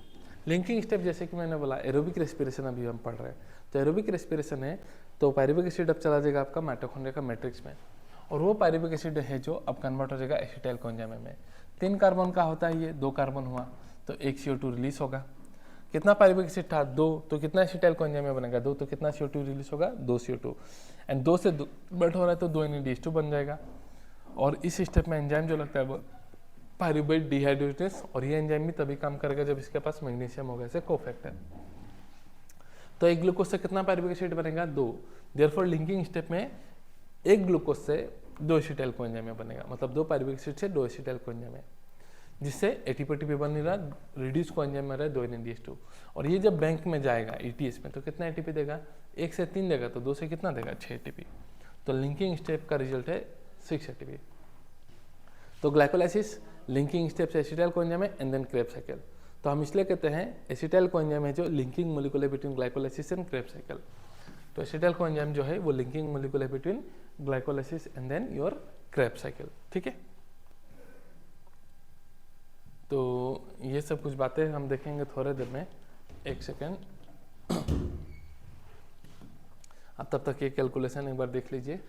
Speaker 1: लिंकिंग स्टेप जैसे कि मैंने बोला एरोबिक रेस्पिरेशन अभी हम पढ़ रहे हैं, तो एरोबिक रेस्पिरेशन है तो पायरुविक एसिड अब चला जाएगा आपका माइटोकॉन्ड्रिया का मैट्रिक्स में, और वो पायरुविक एसिड है जो अब कन्वर्ट हो जाएगा एसिटाइल कोएंजाइम में। 3 कार्बन का होता है, ये 2 कार्बन हुआ तो 1 CO2 रिलीज होगा। कितना पायरुविक एसिड था 2, तो कितना एसिटाइल कोएंजाइम में बनेगा 2, तो कितना CO2 रिलीज होगा 2 CO2, एंड 2 से कन्वर्ट हो रहा है तो 2 NADH2 बन जाएगा। और इस स्टेप में एंजाइम जो लगता है वो पायरुवेट डिहाइड्रोजिनेस, और ये एंजाइम भी तभी काम करेगा जब इसके पास मैग्नीशियम होगा ऐसे कोफैक्टर। तो एक ग्लूकोज से कितना पायरुविक एसिड बनेगा 2, देयरफॉर लिंकिंग स्टेप में एक ग्लूकोज से 2 एसिटाइल कोएंजाइम बनेगा, मतलब 2 पायरुविक एसिड से 2 एसिटाइल कोएंजाइम, जिससे एटीपी बन नहीं रहा, रिड्यूस कोएंजाइम में रहा 2 NADH2। और ये जब बैंक में जाएगा ETS में तो कितना एटीपी देगा, 1 से 3 देगा, तो 2 से कितना देगा 6 एटीपी। तो लिंकिंग स्टेप का रिजल्ट है 6 एटीपी। तो ग्लाइकोलाइसिस लिंकिंग स्टेप से acetyl coenzyme and then Krebs cycle. तो हम इसलिए कहते हैं एसिटाइल कोएंजाइम है जो लिंकिंग मॉलिक्यूल है between glycolysis and Krebs cycle. तो एसिटाइल कोएंजाइम जो है वो लिंकिंग मॉलिक्यूल है between glycolysis and then your Krebs cycle, ठीक है। तो ये सब कुछ बातें हम देखेंगे थोड़े देर में, 1 सेकेंड। अब तब तक ये कैलकुलेशन एक बार देख लीजिए।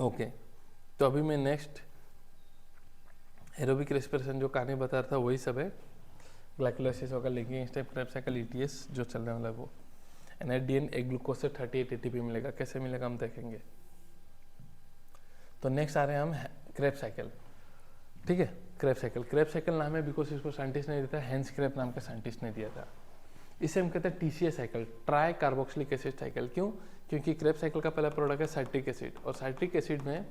Speaker 1: ओके, तो अभी मैं नेक्स्ट एरोबिक रेस्पिरेशन जो कहानी बता रहा था वही सब है। ग्लाइकोलाइसिस होगा, linking step, Krebs cycle, ETS जो चलने वाला है वो। NADN एक ग्लूकोज से 38 ATP मिलेगा। कैसे मिलेगा हम देखेंगे। तो नेक्स्ट आ रहे हैं हम क्रेब्स साइकिल। ठीक है, क्रेब्स साइकिल। क्रेब्स साइकिल नाम है बिकॉज इसको साइंटिस्ट ने दिया था, हेंस क्रेब नाम के साइंटिस्ट ने दिया था। इसे हम कहते हैं TCA cycle, try carboxylic acid cycle. क्यों? क्योंकि क्रेब्स साइकिल का पहला प्रोडक्ट है साइट्रिक एसिड, और साइट्रिक एसिड में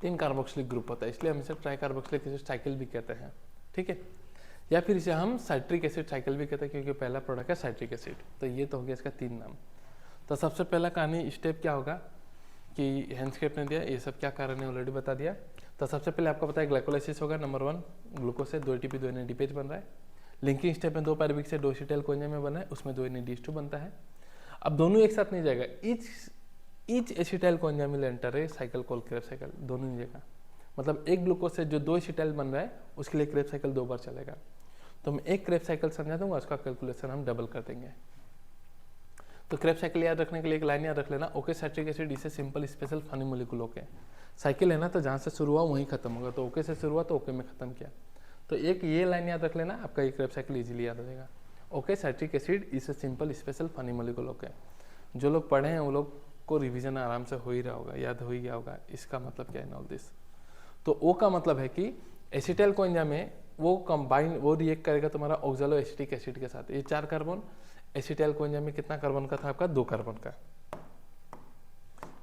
Speaker 1: 3 कार्बोक्सिलिक ग्रुप होता है, इसलिए हम इसे ट्राई कार्बोक्सिलिक एसिड साइकिल भी कहते हैं। ठीक है, या फिर इसे हम साइट्रिक एसिड साइकिल भी कहते हैं क्योंकि पहला प्रोडक्ट है साइट्रिक एसिड। तो ये तो हो गया इसका 3 नाम। तो सबसे पहला कहानी स्टेप क्या होगा कि हेंस क्रेब ने दिया, ये सब क्या कारण है ऑलरेडी बता दिया। तो सबसे पहले आपको पता है ग्लाइकोलाइसिस होगा। नंबर 1 ग्लूकोज से 2 ATP 2 NADPH बन रहा है। लिंकिंग स्टेप में 2 पायरुविक से 2 एसिटाइल कोएंजाइम में बना है, उसमें 2 NADH2 बनता है। अब दोनों एक साथ नहीं जाएगा, each acetyl coenzyme will enter a cycle called Krebs cycle. दोनों नहीं जाएगा, मतलब एक ग्लूकोज से जो 2 एसिटाइल बन रहा है उसके लिए क्रेब्स साइकिल 2 बार चलेगा। तो मैं एक क्रेब्स साइकिल समझा दूंगा, उसका कैलकुलेशन हम डबल कर देंगे। तो क्रेब्स साइकिल याद रखने के लिए एक लाइन याद रख लेना, ओके साइट्रिक एसिड इसे simple special funny molecule. Okay cycle है ना, तो जहाँ से शुरू हुआ वहीं खत्म होगा, तो ओके से शुरू हुआ तो ओके में खत्म किया। तो एक ये लाइन याद रख लेना, आपका ये क्रेब्स साइकिल इजीली याद हो जाएगा। Okay citric acid is a simple special funny molecule. Okay जो लोग पढ़े हैं वो लोग को रिवीजन आराम से हो ही रहा होगा, याद हो ही गया होगा इसका मतलब क्या है ऑल दिस। तो ओ का मतलब है कि एसिटाइल कोएंजाइम में वो कंबाइन वो रिएक्ट करेगा तुम्हारा ऑक्सैलो एसिटिक एसिड के साथ। ये 4 कार्बन, एसिटाइल कोएंजाइम में कितना कार्बन का था आपका 2 कार्बन का।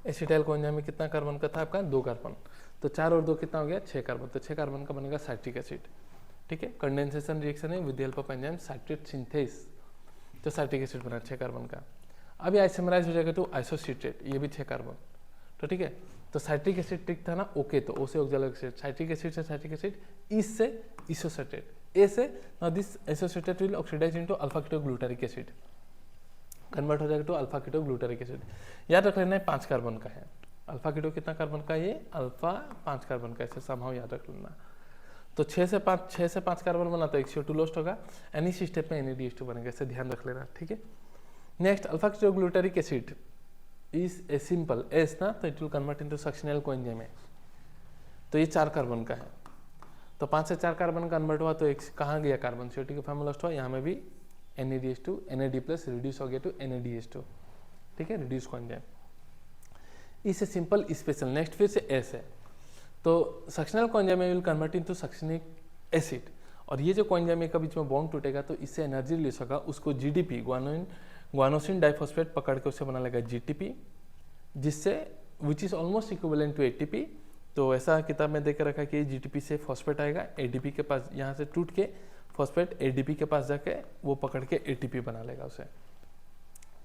Speaker 1: एसिटाइल कोएंजाइम में कितना कार्बन का था आपका 2 कार्बन। तो 4 और 2 कितना हो गया 6 कार्बन। तो 6 कार्बन का बनेगा साइट्रिक एसिड। ठीक है, कंडेंसेशन रिएक्शन है with the help of enzyme citrate synthase, तो साइट्रिक एसिड बना 6 कार्बन का। अब ये आइसोमराइज हो जाएगा तो आइसोसिट्रेट, ये भी 6 कार्बन। तो ठीक है, तो साइट्रिक एसिड ट्रिक था ना, ओके तो ओ से ऑक्सैलो एसिड, साइट्रिक एसिड से साइट्रिक एसिड, इस से इसोसिट्रेट, ए से now this associated will oxidise into alpha ketoglutaric acid, convert हो जाएगा टू अल्फा कीटोग्लूटारिक एसिड। याद रख लेना है 5 कार्बन का है। अल्फा कीटो कितना कार्बन का, ये अल्फा 5 कार्बन का, ऐसे समहाउ याद रख लेना। तो 6 से 5 कार्बन बना तो एक CO2 लॉस्ट होगा, एंड इस स्टेप में NADH2 बनेगा, ऐसे ध्यान रख लेना। ठीक है, next alpha ketoglutaric acid is a simple S ना, तो it will convert into succinyl coenzyme है। तो ये 4 कार्बन का है, तो 5 से 4 कार्बन कन्वर्ट हुआ तो एक कहाँ गया कार्बन, CO2 के फॉर्म में लॉस्ट हुआ, यहाँ में भी NADH2 NAD प्लस रिड्यूस हो गया टू NADH2। ठीक है, रिड्यूस कोएंजाइम इसे सिंपल स्पेशल। नेक्स्ट फिर से एस है, तो succinyl coenzyme will convert into succinic acid, और ये जो कोएंजाइम के बीच में बॉन्ड टूटेगा तो इससे एनर्जी रिलीज होगा, उसको GDP ग्वानोसिन डाइफॉस्फेट पकड़ के उससे बना लेगा GTP, जिससे which is almost equivalent to ATP। तो ऐसा किताब में देकर रखा कि GTP से फॉस्फेट आएगा, ADP के पास यहाँ से टूट के फॉस्फेट ADP के पास जाके वो पकड़ के ATP बना लेगा उसे,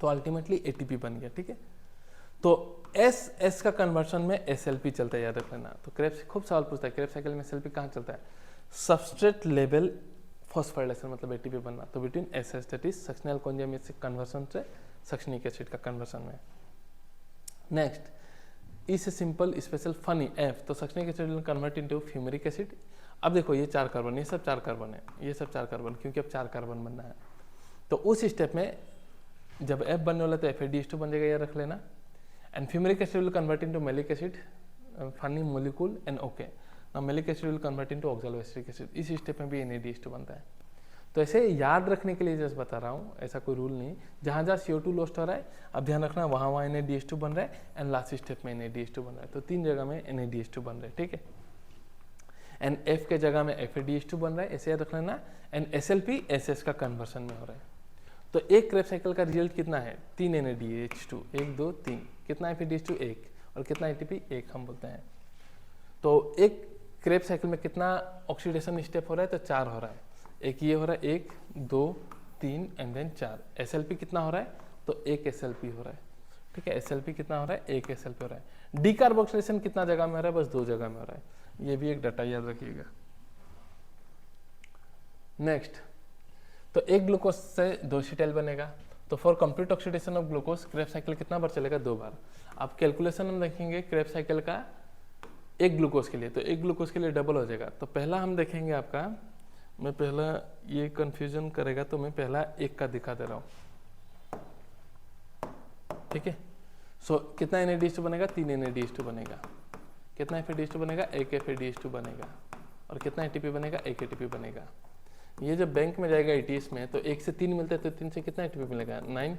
Speaker 1: तो अल्टीमेटली ATP बन गया। ठीक है, तो एस का कन्वर्शन में SLP चलता है, याद रख लेना। तो क्रेब्स खूब सवाल पूछता है, क्रेब्स साइकिल में SLP कहाँ चलता है, सबस्ट्रेट लेवल फॉस्फोराइलेशन मतलब ATP बनना, तो between SS that is succinyl coenzyme से कन्वर्सन से सक्शनिक एसिड का कन्वर्सन में। नेक्स्ट इस सिंपल स्पेशल फनी F, तो succinic acid will convert into fumaric acid. अब देखो ये 4 कार्बन, ये सब 4 कार्बन है, ये सब 4 कार्बन, क्योंकि अब 4 कार्बन बनना है। तो उस स्टेप में जब F बनने वाला तो FADH2 बन जाएगा, याद रख लेना। And fumaric acid will convert into malic acid funny molecule and okay, now malic acid will convert into oxalo acetic acid. इस स्टेप में भी NADH2 बनता है। तो ऐसे याद रखने के लिए जैसे बता रहा हूँ, ऐसा कोई रूल नहीं, जहाँ जहाँ CO2 लॉस्ट हो रहा है अब ध्यान रखना वहाँ NADH2 बन रहा है, एंड लास्ट स्टेप में NADH2 बन रहा है, तो 3 जगह में NADH2 बन रहा है। ठीक है, एंड F के जगह में FADH2 बन रहा है, ऐसे याद रख लेना। एंड SLP SS का कन्वर्सन में हो रहा है। तो एक क्रेब्स साइकिल का रिजल्ट कितना है, 3 NADH2, 1 2 3, कितना FADH2 1, और कितना ATP 1 हम बोलते हैं। तो एक क्रेब्स साइकिल में कितना ऑक्सीडेशन स्टेप हो रहा है, तो 4 हो रहा है। एक ये हो रहा है 1 2 3 एंड देन 4। SLP कितना हो रहा है, तो 1 SLP हो रहा है। ठीक है, SLP कितना हो रहा है, 1 SLP हो रहा है। डीकार्बोक्सिलेशन कितना जगह में हो रहा है, बस 2 जगह में हो रहा है। ये भी एक डाटा याद रखिएगा। नेक्स्ट, तो एक ग्लूकोज से 2 एसिटाइल बनेगा, तो for complete oxidation of glucose Krebs cycle कितना बार चलेगा, 2 बार। अब कैलकुलेशन हम देखेंगे क्रेब्स साइकिल का एक ग्लूकोज के लिए, तो एक ग्लूकोज के लिए डबल हो जाएगा। तो पहला हम देखेंगे आपका, मैं पहला ये कंफ्यूजन करेगा तो मैं पहला 1 का दिखा दे रहा हूँ। ठीक है, सो कितना NADH2 बनेगा, 3 NADH2 बनेगा। कितना FADH2 बनेगा, 1 FADH2 बनेगा। और कितना ATP बनेगा, 1 ATP बनेगा। ये जब बैंक में जाएगा ATS में तो 1 से 3 मिलता है, तो 3 से कितना ATP मिलेगा, 9,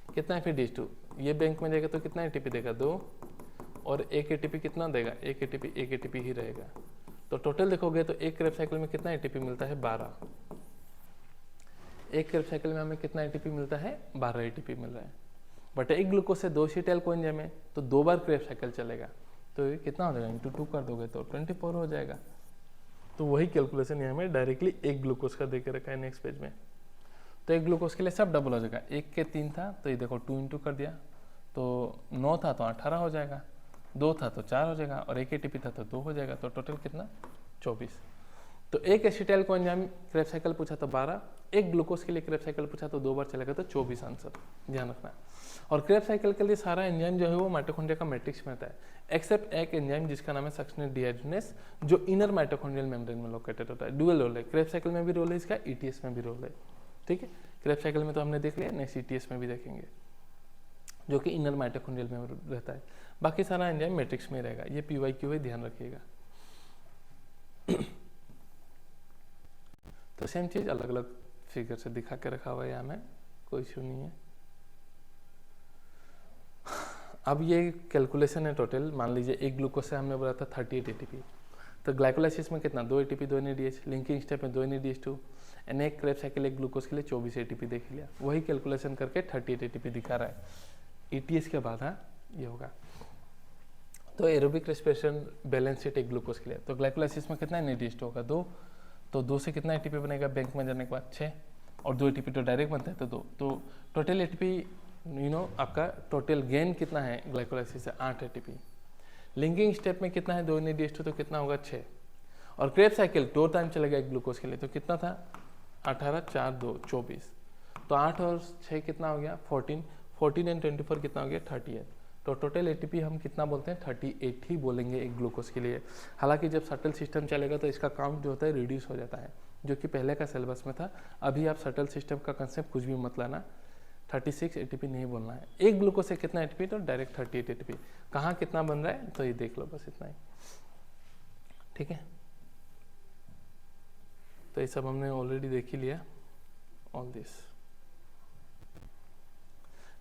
Speaker 1: कितना है फिर DH2, ये बैंक में देगा तो कितना ATP देगा 2, और एक ATP कितना देगा, एक ATP ही रहेगा। तो टोटल देखोगे तो एक क्रेब साइकिल में कितना ATP मिलता है 12, एक क्रेब साइकिल में हमें कितना ATP मिलता है 12 ATP मिल रहा है। बट एक ग्लूकोज से 2 एसिटाइल कोएंजाइम है तो 2 बार क्रेब साइकिल चलेगा, तो ये कितना हो जाएगा, इंटू 2 कर दोगे तो 24 हो जाएगा। तो वही कैलकुलेशन यहाँ में डायरेक्टली एक ग्लूकोज का दे के रखा है नेक्स्ट पेज में। तो एक ग्लूकोज के लिए सब डबल हो जाएगा, 1 के 3 था तो ये देखो 2 इंटू कर दिया तो 9 था तो 18 हो जाएगा, 2 था तो 4 हो जाएगा, और एक ATP था तो 2 हो जाएगा, तो टोटल कितना 24। तो एक एसिटाइल कोएंजाइम क्रेब साइकिल पूछा तो 12, एक ग्लूकोज के लिए क्रेब साइकिल पूछा तो 2 बार चलेगा तो 24 आंसर, ध्यान रखना। और क्रेब साइकिल के लिए सारा एंजाइम जो है वो माइटोकॉन्ड्रिया का मैट्रिक्स में रहता है, एक्सेप्ट एक एंजाइम जिसका नाम है सक्सिनेट डिहाइड्रोजिनेस, जो इनर माइटोकॉन्ड्रियल मेम्ब्रेन में लोकेटेड होता है। डुअल रोल है, क्रेब साइकिल में भी रोल है इसका, ETS में भी रोल है। ठीक है, क्रेब साइकिल में तो हमने देख लिया, नेक्स्ट ETS में भी देखेंगे, जो कि इनर माइटोकॉन्ड्रियल में रहता है। बाकी सारा एंजाइम मैट्रिक्स में रहेगा। ये PYQ है, ध्यान रखिएगा। तो सेम चीज अलग अलग फिगर से दिखा के रखा हुआ है यहाँ में, कोई इशू नहीं है। अब ये कैलकुलेशन है टोटल, मान लीजिए एक ग्लूकोज से हमने बोला था 38 ATP, तो ग्लाइकोलाइसिस में कितना 2 ATP 2 NADH, लिंकिंग स्टेप में 2 NADH2, एंड एक क्रेब साइकिल एक ग्लूकोज के लिए 24 ATP देख लिया। वही कैलकुलेशन करके 38 ATP दिखा रहा है। ETS के बाद हाँ ये होगा। तो एरोबिक रेस्पिरेशन बैलेंस शीट एक ग्लूकोज के लिए, तो ग्लाइकोलाइसिस में कितना NADH2 होगा 2, तो 2 से कितना ATP बनेगा बैंक में जाने के बाद 6, और 2 ATP तो डायरेक्ट बनता है तो 2, तो टोटल ATP आपका टोटल गेन कितना है ग्लाइकोलाइसिस से 8 ATP। लिंकिंग स्टेप में कितना है 2 NADH2 तो कितना होगा 6, और क्रेब साइकिल 2 टाइम चलेगा एक ग्लूकोज के लिए तो कितना था 18 4 2 24, तो 8 और 6 कितना हो गया 14, 14 एंड 24 कितना हो गया 38। तो टोटल ATP हम कितना बोलते हैं 38 ही बोलेंगे एक ग्लूकोज के लिए। हालांकि जब सटल सिस्टम चलेगा तो इसका काउंट जो होता है रिड्यूस हो जाता है, जो कि पहले का सिलेबस में था। अभी आप सटल सिस्टम का कंसेप्ट कुछ भी मत लाना, 36 ATP नहीं बोलना है। एक ग्लूकोज से कितना ATP, तो डायरेक्ट 38 ATP। कहाँ कितना बन रहा है तो ये देख लो, बस इतना ही। ठीक है, तो ये सब हमने ऑलरेडी देख ही लिया ऑल दिस।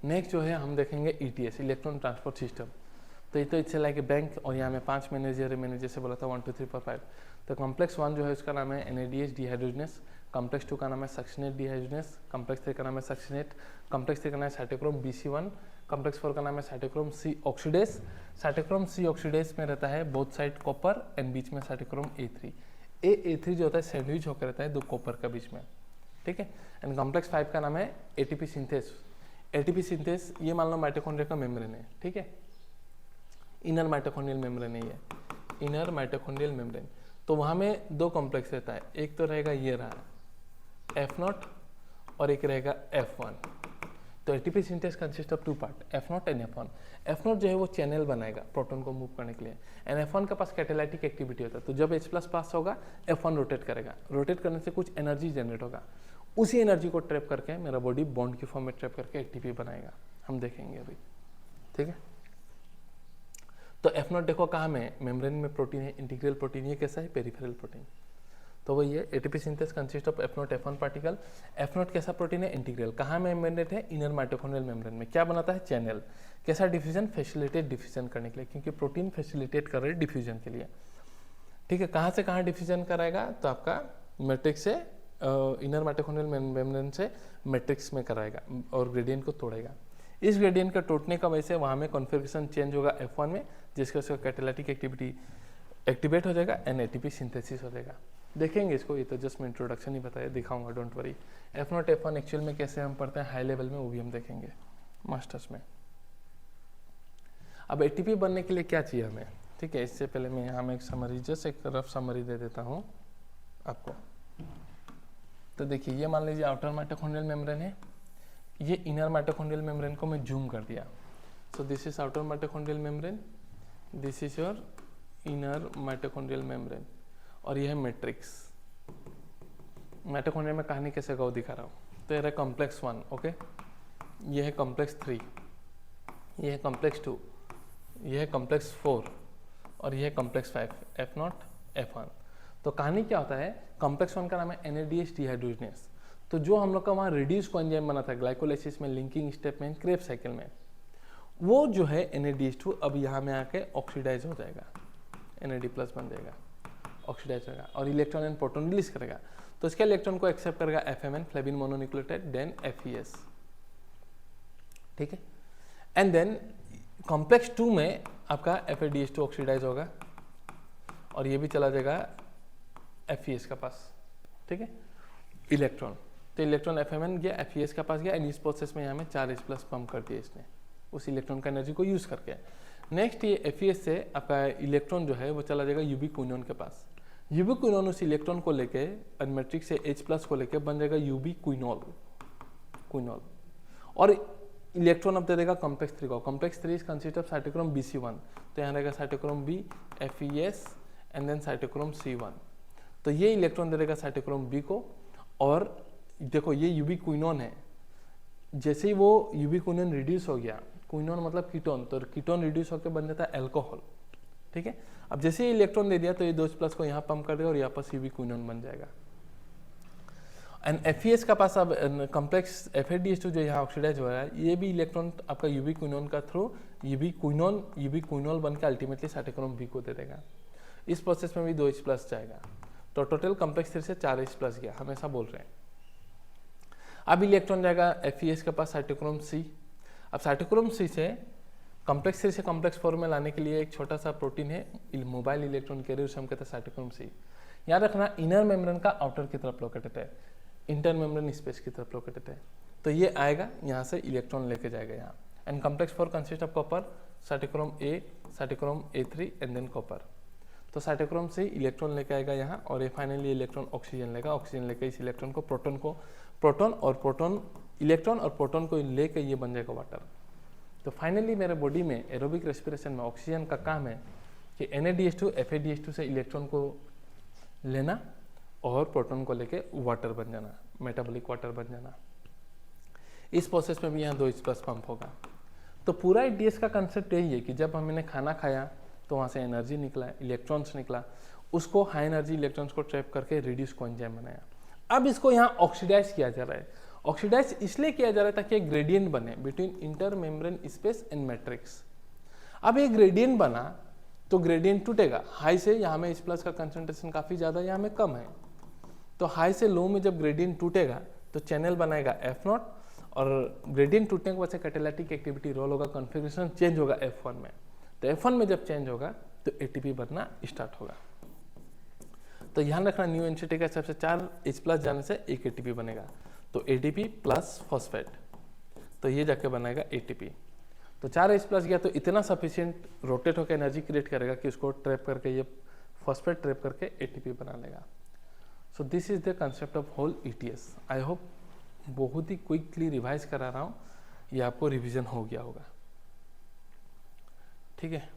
Speaker 1: नेक्स्ट जो है हम देखेंगे ETS, इलेक्ट्रॉन ट्रांसपोर्ट सिस्टम। तो ये तो इससे लाइक बैंक, और यहाँ में 5 मैनेजर है, मैंने जैसे बोला था 1 2 3 4 5। तो कॉम्प्लेक्स 1 जो है उसका नाम है NADH डिहाइड्रोजिनेस, कॉम्प्लेक्स 2 का नाम है सक्सिनेट डिहाइड्रोजिनेस, कॉम्प्लेक्स 3 का नाम है सक्सिनेट, कॉम्प्लेक्स 3 का नाम है साइटोक्रोम BC1, कॉम्प्लेक्स 4 का नाम है cytochrome C oxidase. Cytochrome C oxidase में रहता है बोथ साइड कॉपर एंड बीच में साइटोक्रोम A3। A3 जो होता है सैंडविच होकर रहता है 2 कॉपर का बीच में। ठीक है, एंड कॉम्प्लेक्स 5 का नाम है ATP सिंथेस। ATP सिंथेस ये मान लो माइटोकॉन्ड्रिया का मेम्ब्रेन है। ठीक है, इनर माइटोकॉन्ड्रियल मेम्ब्रेन है ये, इनर माइटोकॉन्ड्रियल मेम्ब्रेन। तो वहाँ में 2 कॉम्प्लेक्स रहता है, एक तो रहेगा ये रहा F0 और एक रहेगा F1। तो ATP synthase consist of 2 part, F0 and F1। F0 जो है वो चैनल बनाएगा प्रोटॉन को मूव करने के लिए, एंड F1 के पास कैटालाइटिक एक्टिविटी होता है। तो जब H+ पास होगा F1 रोटेट करेगा, रोटेट करने से कुछ एनर्जी जनरेट होगा, उसी एनर्जी को ट्रैप करके मेरा बॉडी बॉन्ड की फॉर्म में ट्रैप करके ATP बनाएगा, हम देखेंगे अभी। ठीक है, तो F0 देखो कहाँ में, मेम्ब्रेन में प्रोटीन है, इंटीग्रल प्रोटीन। ये कैसा है, पेरिफेरल प्रोटीन। तो वही है, ATP synthase consist of F0 F1 particle. F0 कैसा प्रोटीन है, इंटीग्रल। कहाँ में मेम्ब्रेन है, इनर माइटोकॉन्ड्रियल मेम्ब्रेन में। क्या बनाता है, चैनल। कैसा डिफ्यूजन, फैसिलिटेट डिफ्यूजन करने के लिए, क्योंकि प्रोटीन फैसिलिटेट कर रहे हैं डिफ्यूजन के लिए। ठीक है, कहाँ से कहाँ डिफ्यूजन कराएगा, तो आपका मैट्रिक्स से इनर माइटोकॉन्ड्रियल मेम्ब्रेन से मैट्रिक्स में कराएगा और ग्रेडियंट को तोड़ेगा। इस ग्रेडियंट का टूटने का वजह से वहाँ में कॉन्फ़िगरेशन चेंज होगा F1 में, जिसका उसका कैटालाइटिक एक्टिविटी एक्टिवेट हो जाएगा एंड ATP सिंथेसिस हो जाएगा। देखेंगे इसको, ये तो जस्ट मैं इंट्रोडक्शन ही बताया, दिखाऊंगा, don't worry. F0 F1 actual में कैसे हम पढ़ते हैं हाई लेवल में, वो भी हम देखेंगे मास्टर्स में। अब ATP बनने के लिए क्या चाहिए हमें, ठीक है। इससे पहले मैं यहाँ में एक समरी, जस्ट एक रफ समरी दे देता हूँ आपको। तो देखिए, ये मान लीजिए आउटर माइटोकॉन्ड्रियल मेम्ब्रेन है, ये इनर माइटोकॉन्ड्रियल मेम्ब्रेन को मैं जूम कर दिया। सो this is outer mitochondrial membrane, this is your inner mitochondrial membrane, और ये है मैट्रिक्स। माइटोकॉन्ड्रिया में कहानी कैसे का दिखा रहा हूँ। तो ये है कॉम्प्लेक्स 1, ओके, ये है कॉम्प्लेक्स 3, ये है कॉम्प्लेक्स 2, ये है कॉम्प्लेक्स 4, और ये है कॉम्प्लेक्स 5, F0 F1। तो कहानी क्या होता है, कॉम्प्लेक्स 1 का नाम है NADH डिहाइड्रोजिनेस। तो जो हम लोग का वहाँ रिड्यूस कोएंजाइम बना था ग्लाइकोलाइसिस में, लिंकिंग स्टेप में, क्रेब साइकिल में, वो जो है NADH2 अब यहाँ में आके ऑक्सीडाइज हो जाएगा, NAD+ बन जाएगा, ऑक्सीडाइज होगा और इलेक्ट्रॉन एंड प्रोटॉन रिलीज करेगा। तो इसके इलेक्ट्रॉन को एक्सेप्ट करेगा FMN, flavin mononucleotide, then FES, ठीक है। एंड देन कॉम्प्लेक्स 2 में आपका FADH2 ऑक्सीडाइज होगा और ये भी चला जाएगा FES का पास, ठीक है, इलेक्ट्रॉन। तो इलेक्ट्रॉन FMN गया, FES का पास गया एंड इस प्रोसेस में यहाँ में 4H+ पंप कर दिया इसने उस इलेक्ट्रॉन का एनर्जी को यूज करके। नेक्स्ट ये FES से आपका इलेक्ट्रॉन जो है वो चला जाएगा यूबिक्विनोन के पास। यूबिक्विनोन उस इलेक्ट्रॉन को लेके मैट्रिक्स से H+ को लेके बन जाएगा यूबिक्विनोल, क्विनोल, और इलेक्ट्रॉन अब दे देगा कॉम्प्लेक्स 3 को। Complex 3 is consist of cytochrome BC1, तो यहाँ रहेगा cytochrome B, FES and then cytochrome C1। तो ये इलेक्ट्रॉन दे देगा साइटोक्रोम B को, और देखो ये यूबिक्विनोन है, जैसे ही वो यूबिक्विनोन रिड्यूस हो गया, क्विनोन मतलब कीटोन, तो कीटोन रिड्यूस होकर बन जाता है अल्कोहल, ठीक है। अब जैसे ही इलेक्ट्रॉन दे दिया तो ये 2H+ को यहाँ पंप कर देगा और यहाँ पर यूबिक्विनोन बन जाएगा। एंड FES का पास अब कॉम्प्लेक्स FADH2 जो यहाँ ऑक्सीडाइज हो रहा है, ये भी इलेक्ट्रॉन आपका यूबिक्विनोन का थ्रू यूबिक्विनोल बन के अल्टीमेटली साइटोक्रोम B को दे देगा। इस प्रोसेस में भी 2H+ जाएगा, तो टोटल कॉम्प्लेक्स 3 से 4H+ गया, हमेशा बोल रहे हैं। अब इलेक्ट्रॉन जाएगा FES के पास साइटोक्रोम C। अब साइटोक्रोम C से कॉम्प्लेक्स 3 से कॉम्प्लेक्स 4 में लाने के लिए एक छोटा सा प्रोटीन है, मोबाइल इलेक्ट्रॉन कैरियर, हम कहते हैं साइटोक्रोम C। याद रखना इनर मेम्ब्रेन का आउटर की तरफ लोकेटेड है, इंटर मेम्ब्रेन स्पेस की तरफ लोकेटेड है। तो ये आएगा यहाँ से इलेक्ट्रॉन लेके जाएगा यहाँ। And complex 4 consist of copper, cytochrome A, cytochrome A3 and than copper. तो साइटोक्रोम से इलेक्ट्रॉन लेके आएगा यहाँ और ये फाइनली इलेक्ट्रॉन ऑक्सीजन लेगा, ऑक्सीजन लेके इस इलेक्ट्रॉन को इलेक्ट्रॉन और प्रोटॉन को लेके ये बन जाएगा वाटर। तो फाइनली मेरे बॉडी में एरोबिक रेस्पिरेशन में ऑक्सीजन का काम है कि NADH2 FADH2 से इलेक्ट्रॉन को लेना और प्रोटॉन को लेके वाटर बन जाना, मेटाबॉलिक वाटर बन जाना। इस प्रोसेस में भी यहाँ 2H+ पंप होगा। तो पूरा EDS का कंसेप्ट यही है कि जब हमने खाना खाया तो वहाँ से एनर्जी निकला, इलेक्ट्रॉन्स निकला, उसको हाई एनर्जी इलेक्ट्रॉन्स को ट्रैप करके रिड्यूस कोएंजाइम बनाया। अब इसको यहाँ ऑक्सीडाइज किया जा रहा है। ऑक्सीडाइज इसलिए किया जा रहा है ताकि एक ग्रेडियंट बने between inter membrane space and matrix. अब एक ग्रेडियंट बना तो ग्रेडियंट टूटेगा, हाई से यहाँ में H+ का कंसंट्रेशन काफ़ी ज़्यादा, यहाँ में कम है, तो हाई से लो में जब ग्रेडियंट टूटेगा तो चैनल बनाएगा F0 और ग्रेडियंट टूटने के बाद से कैटालिटिक एक्टिविटी रोल होगा, कॉन्फ़िगरेशन चेंज होगा F1 में। तो F1 में जब चेंज होगा तो ATP बनना स्टार्ट होगा। तो ध्यान रखना न्यू एनसीटी का सबसे 4H+ जाने से एक ATP बनेगा, तो ATP प्लस फॉस्फेट, तो ये जाके बनाएगा ATP। तो 4H+ गया तो इतना सफिशिएंट रोटेट होकर एनर्जी क्रिएट करेगा कि उसको ट्रैप करके ये फॉस्फेट ट्रैप करके ATP बना लेगा। So this is the concept of whole ETS। I hope बहुत ही क्विकली रिवाइज करा रहा हूँ, ये आपको रिवीजन हो गया होगा, ठीक है।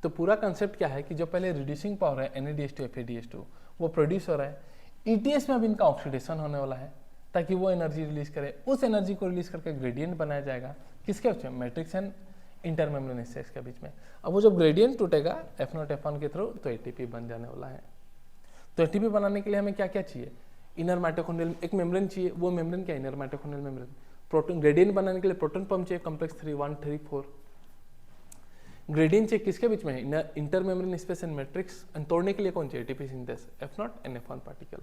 Speaker 1: तो पूरा कंसेप्ट क्या है कि जो पहले रिड्यूसिंग पावर है NADH2 FADH2 वो प्रोड्यूस हो रहा है, ETS में अब इनका ऑक्सीडेशन होने वाला है ताकि वो एनर्जी रिलीज करे। उस एनर्जी को रिलीज करके ग्रेडियंट बनाया जाएगा, किसके बीच में, मैट्रिक्स एंड इंटरमेम्ब्रेन स्पेस के बीच में। अब वो जब ग्रेडियंट टूटेगा F0 F1 के थ्रू तो ATP बन जाने वाला है। तो ATP बनाने के लिए हमें क्या क्या चाहिए, इनर माइटोकॉन्ड्रियल एक मेम्ब्रेन चाहिए, वो मेम्ब्रेन क्या, inner mitochondrial membrane. Proton gradient बनाने के लिए प्रोटॉन पंप चाहिए, कॉम्प्लेक्स 3 1 3 4। ग्रेडियंट चाहिए किसके बीच में, inter membrane space and matrix. And तोड़ने के लिए कौन चाहिए, ATP synthase F0 and F1 particle.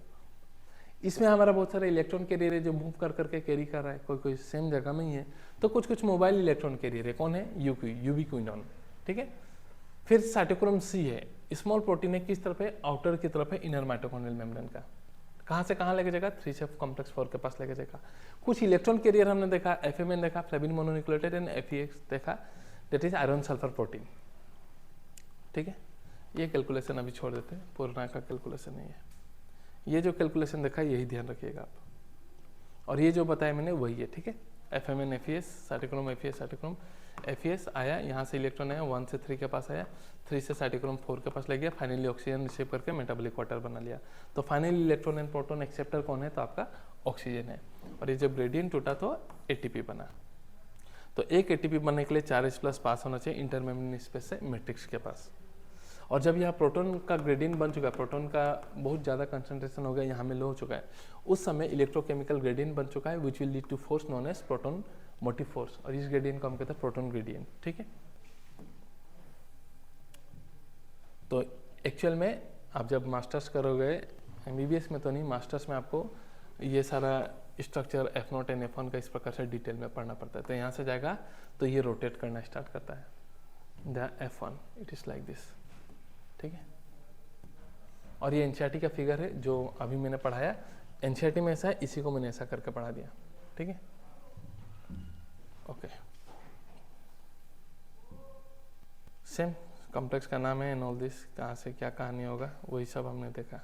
Speaker 1: इसमें हमारा बहुत सारे इलेक्ट्रॉन कैरियर है जो मूव कर करके कैरी कर रहा है, कोई कोई सेम जगह में ही है, तो कुछ कुछ मोबाइल इलेक्ट्रॉन कैरियर है, कौन है, यूबिक्विनोन, ठीक है। फिर साइटोक्रोम C है, स्मॉल प्रोटीन है, किस तरफ है, आउटर की तरफ है इनर माइटोकॉन्ड्रियल मेम्ब्रेन का। कहाँ से कहाँ लेके जाएगा, 3 से कॉम्प्लेक्स 4 के पास लेके जाएगा। कुछ इलेक्ट्रॉन कैरियर हमने देखा, FMN देखा, फ्लेविन मोनोन्यूक्लियोटाइड एंड FEX देखा, that is iron sulphur protein, ठीक है। ये कैलकुलेशन अभी छोड़ देते हैं, पुराना का कैलकुलेशन नहीं है। ये जो कैलकुलेशन देखा यही ध्यान रखिएगा आप, और ये जो बताया मैंने वही है, ठीक है। FMN FES cytochrome FES cytochrome FES आया, यहाँ से इलेक्ट्रॉन आया 1 से 3 के पास आया, 3 से साइटोक्रोम 4 के पास ले गया, फाइनली ऑक्सीजन रिसीव करके मेटाबॉलिक वाटर बना लिया। तो finally electron and proton acceptor कौन है, तो आपका ऑक्सीजन है। और ये जब ग्रेडियंट टूटा तो ATP बना। तो एक ATP बनने के लिए 4H+ पास होना चाहिए इंटरमेम्ब्रेन स्पेस से मैट्रिक्स के पास। और जब यहाँ प्रोटॉन का ग्रेडियंट बन चुका है, प्रोटॉन का बहुत ज़्यादा कंसंट्रेशन हो गया, यहाँ में लो हो चुका है, उस समय इलेक्ट्रोकेमिकल ग्रेडियंट बन चुका है which will lead to force known as proton motive force, और इस ग्रेडियंट को हम कहते हैं प्रोटॉन ग्रेडियंट। ठीक है, तो एक्चुअल में आप जब मास्टर्स करोगे, एमबीबीएस में तो नहीं, मास्टर्स में आपको ये सारा स्ट्रक्चर F0 एंड F1 का इस प्रकार से डिटेल में पढ़ना पड़ता है। तो यहाँ से जाएगा तो ये रोटेट करना स्टार्ट करता है, the F1 it is like this. ठीक है, और ये एनसीईआरटी का फिगर है जो अभी मैंने पढ़ाया, एनसीईआरटी में ऐसा है, इसी को मैंने ऐसा करके पढ़ा दिया। ठीक है, ओके, सेम कॉम्प्लेक्स का नाम है एंड ऑल दिस, कहाँ से क्या कहानी होगा वही सब हमने देखा।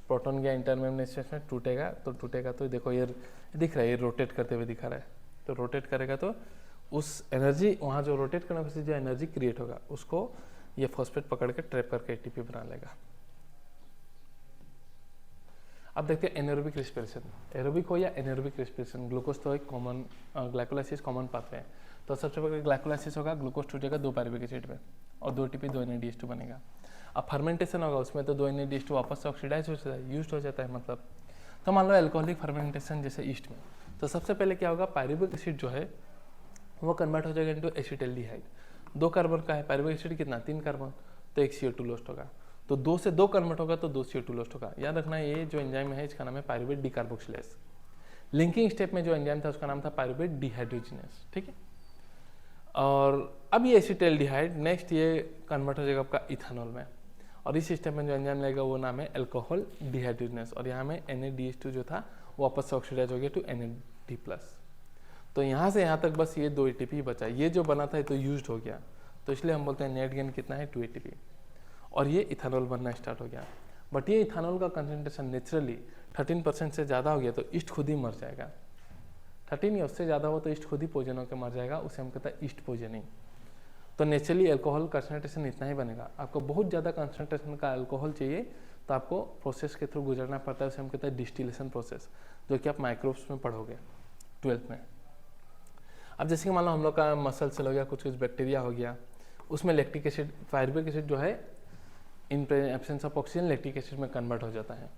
Speaker 1: प्रोटॉन गया इंटरमीडिएट स्टेट में, टूटेगा तो देखो ये दिख रहा है, ये रोटेट करते हुए दिखा रहा है, तो रोटेट करेगा तो उस एनर्जी, वहाँ जो रोटेट करने से जो एनर्जी क्रिएट होगा उसको ये फॉस्फेट पकड़ के ट्रैप करके एटीपी बना लेगा। अब देखते हैं एनारोबिक रेस्पिरेशन, एरोबिक हो या एनारोबिक रेस्पिरेशन, ग्लूकोज तो एक कॉमन, ग्लाइकोलाइसिस कॉमन पाथवे है। तो सबसे पहले ग्लाइकोलाइसिस होगा, ग्लूकोज टूटेगा 2 पायरुविक एसिड में और 2 ATP 2 NADH2 बनेगा। अब फर्मेंटेशन होगा, उसमें तो 2 NADH2 वापस से ऑक्सीडाइज हो जाता है, यूज हो जाता है मतलब। तो मान लो एल्कोहलिक फर्मेंटेशन जैसे ईस्ट में, तो सबसे पहले क्या होगा, पायरुविक एसिड जो है वो कन्वर्ट हो जाएगा इनटू एसिटाल्डिहाइड। 2 कार्बन का है, पायरुविक एसिड कितना, 3 कार्बन, तो 1 CO2 लॉस्ट होगा। तो 2 से 2 कन्वर्ट होगा तो 2 CO2 लॉस्ट होगा। याद रखना ये जो एंजाइम है इसका नाम है पायरुवेट डिकार्बोक्सिलेज। लिंकिंग स्टेप में जो एंजाइम था उसका नाम था पायरुवेट डिहाइड्रोजिनेस। ठीक है, और अब ये एसिटाल्डिहाइड नेक्स्ट ये कन्वर्ट हो जाएगा आपका इथेनॉल में, और इस स्टेप में जो एंजाइम लगेगा वो नाम है अल्कोहल डिहाइड्रोजिनेस, और यहाँ में NADH2 जो था वापस से ऑक्सीडाइज हो गया टू NAD+। तो यहाँ से यहाँ तक बस ये 2 ATP बचा, ये जो बना था ये तो यूज्ड हो गया, तो इसलिए हम बोलते हैं नेट गेन कितना है 2 ATP, और ये इथेनॉल बनना स्टार्ट हो गया। बट ये इथेनॉल का कंसंट्रेशन नेचुरली 13% से ज़्यादा हो गया तो ईस्ट खुद ही मर जाएगा। 13 या उससे ज़्यादा हो तो ईस्ट खुद ही पॉइजन होकर मर जाएगा, उसे हम कहते हैं ईस्ट पॉइजनिंग। तो नेचुरली अल्कोहल कंसंट्रेशन इतना ही बनेगा। आपको बहुत ज़्यादा कंसंट्रेशन का अल्कोहल चाहिए तो आपको प्रोसेस के थ्रू गुजरना पड़ता है, उसे हम कहते हैं डिस्टिलेशन प्रोसेस, जो कि आप माइक्रोब्स में पढ़ोगे 12th में। अब जैसे कि मान लो हम लोग का मसल सेल हो गया, कुछ बैक्टीरिया हो गया, उसमें लैक्टिक एसिड, पायरुविक एसिड जो है in absence of oxygen lactic acid में कन्वर्ट हो जाता है।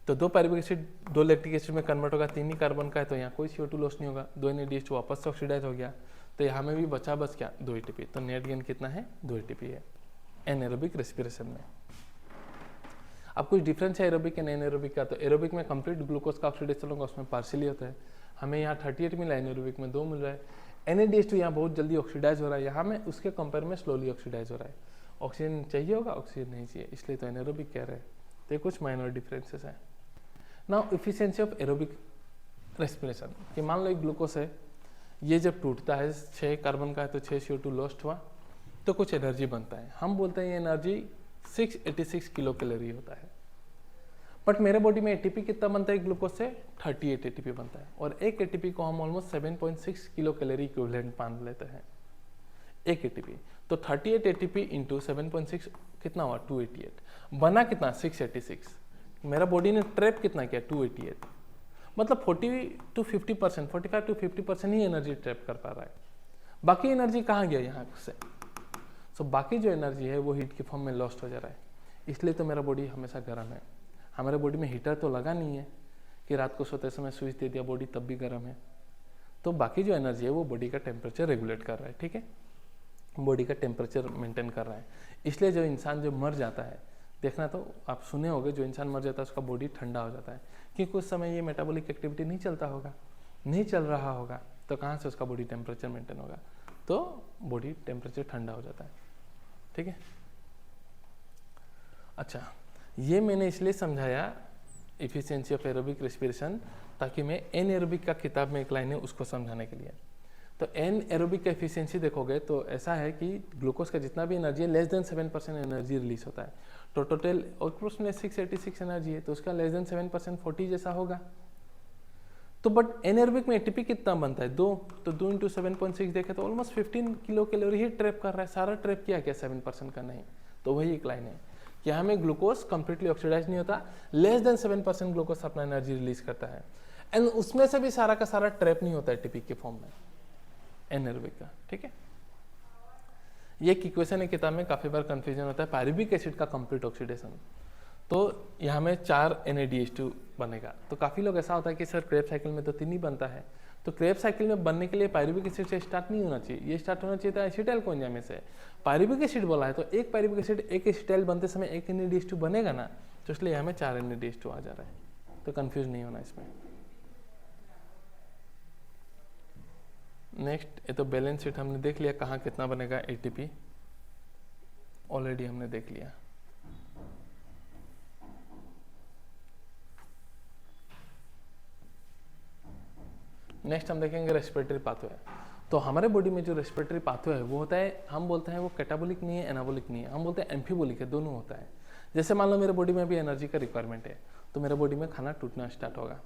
Speaker 1: तो 2 पायरुविक एसिड 2 लैक्टिक एसिड में कन्वर्ट होगा, 3 ही कार्बन का है, तो यहाँ कोई CO2 लॉस नहीं होगा, 2 NADH2 वापस से ऑक्सीडाइज हो गया, तो यहाँ में भी बचा बस क्या 2 ATP। तो नेट गेन कितना है 2 ATP है एनारोबिक रेस्पिरेशन में। अब कुछ डिफरेंस है एरोबिक एंड एनारोबिक का। तो एरोबिक में कंप्लीट ग्लूकोज का ऑक्सीडेशन होगा, उसमें पार्शियली होता है, हमें यहाँ 38 मिला, एनारोबिक में 2 मिल रहा है। NADH2 यहाँ बहुत जल्दी ऑक्सीडाइज हो रहा है, यहाँ में उसके कंपेयर में स्लोली ऑक्सीडाइज हो रहा है। ऑक्सीजन चाहिए होगा, ऑक्सीजन नहीं चाहिए, इसलिए तो एनारोबिक कह रहे हैं। तो ये कुछ माइनर डिफरेंसेस हैं। Now efficiency of aerobic respiration, कि मान लो एक ग्लूकोज है, ये जब टूटता है 6 कार्बन का है तो 6 CO2 लॉस्ट हुआ तो कुछ एनर्जी बनता है, हम बोलते हैं ये एनर्जी 686 किलो कैलोरी होता है। बट मेरे बॉडी में ATP कितना बनता है ग्लूकोज से 38 ATP बनता है, और एक ATP को हम ऑलमोस्ट 7.6 किलो कैलोरी इक्विवेलेंट मान लेते हैं एक ATP। तो 38 ATP इंटू 7.6 कितना हुआ 288, बना कितना 686। मेरा बॉडी ने ट्रैप कितना किया 288, मतलब 40 to 50%, 45 to 50% he energy trap कर पा रहा है, बाकी एनर्जी कहाँ गया यहाँ से। सो बाकी जो एनर्जी है वो हीट के फॉर्म में लॉस्ट हो जा रहा है, इसलिए तो मेरा बॉडी हमेशा गर्म है। हमारे बॉडी में हीटर तो लगा नहीं है कि रात को सोते समय स्विच दे दिया बॉडी तब भी गर्म है, तो बाकी जो एनर्जी है वो बॉडी का टेम्परेचर रेगुलेट कर रहा है। ठीक है, बॉडी का टेम्परेचर मेंटेन कर रहा है। इसलिए जो इंसान जो मर जाता है, देखना तो आप सुने होंगे, जो इंसान मर जाता है उसका बॉडी ठंडा हो जाता है, क्योंकि उस समय ये मेटाबॉलिक एक्टिविटी नहीं चलता होगा, नहीं चल रहा होगा, तो कहाँ से उसका बॉडी टेम्परेचर मेंटेन होगा, तो बॉडी टेम्परेचर ठंडा हो जाता है। ठीक है, अच्छा ये मैंने इसलिए समझाया एफिशिएंसी ऑफ एरोबिक रेस्पिरेशन, ताकि मैं एनएरोबिक का किताब में एक लाइन है उसको समझाने के लिए। तो एनएरोबिक का एफिशिएंसी देखोगे तो ऐसा है कि ग्लूकोज का जितना भी एनर्जी है लेस देन 7% एनर्जी रिलीज होता है, तो टोटल ऑलमोस्ट 686 एनर्जी है, तो उसका लेस देन 7% 40 जैसा होगा। तो बट एनएरोबिक में एटीपी कितना बनता है 2, तो 2 इंटू 7.6 देखे तो ऑलमोस्ट 15 किलो कैलोरी ही ट्रैप कर रहा है, सारा ट्रैप किया क्या 7% का नहीं। तो वही एक लाइन है कि हमें ग्लूकोज कंप्लीटली ऑक्सीडाइज नहीं होता, लेस देन 7% ग्लूकोज अपना एनर्जी रिलीज करता है, एंड उसमें से भी सारा का सारा ट्रैप नहीं होता है एटीपी के फॉर्म में एनएरोबिक का। ठीक है, ये एक इक्वेशन है किताब में, काफ़ी बार कन्फ्यूजन होता है, पायरुविक एसिड का कंप्लीट ऑक्सीडेशन। तो यहाँ में 4 NADH2 बनेगा। तो काफ़ी लोग ऐसा होता है कि सर क्रेब साइकिल में तो 3 ही बनता है। तो क्रेब साइकिल में बनने के लिए पायरुविक एसिड से स्टार्ट नहीं होना चाहिए, ये स्टार्ट होना चाहिए था एसिटाइल कोएंजाइम से। पायरुविक एसिड बोला है तो एक पायरुविक एसिड एक एसिटाइल बनते समय एक NADH2 बनेगा ना, तो इसलिए यहाँ में 4 NADH2 आ जा रहा है। तो कंफ्यूज नहीं होना इसमें। नेक्स्ट, ये तो बैलेंस शीट हमने देख लिया, कहाँ कितना बनेगा ATP ऑलरेडी हमने देख लिया। नेक्स्ट हम देखेंगे रेस्पिरेटरी पाथवे। तो हमारे बॉडी में जो रेस्पिरेटरी पाथवे है वो होता है, हम बोलते हैं वो कैटाबोलिक नहीं है, एनाबोलिक नहीं है, हम बोलते हैं एम्फीबोलिक है, दोनों होता है। जैसे मान लो मेरे बॉडी में भी एनर्जी का रिक्वायरमेंट है, तो मेरे बॉडी में खाना टूटना स्टार्ट होगा।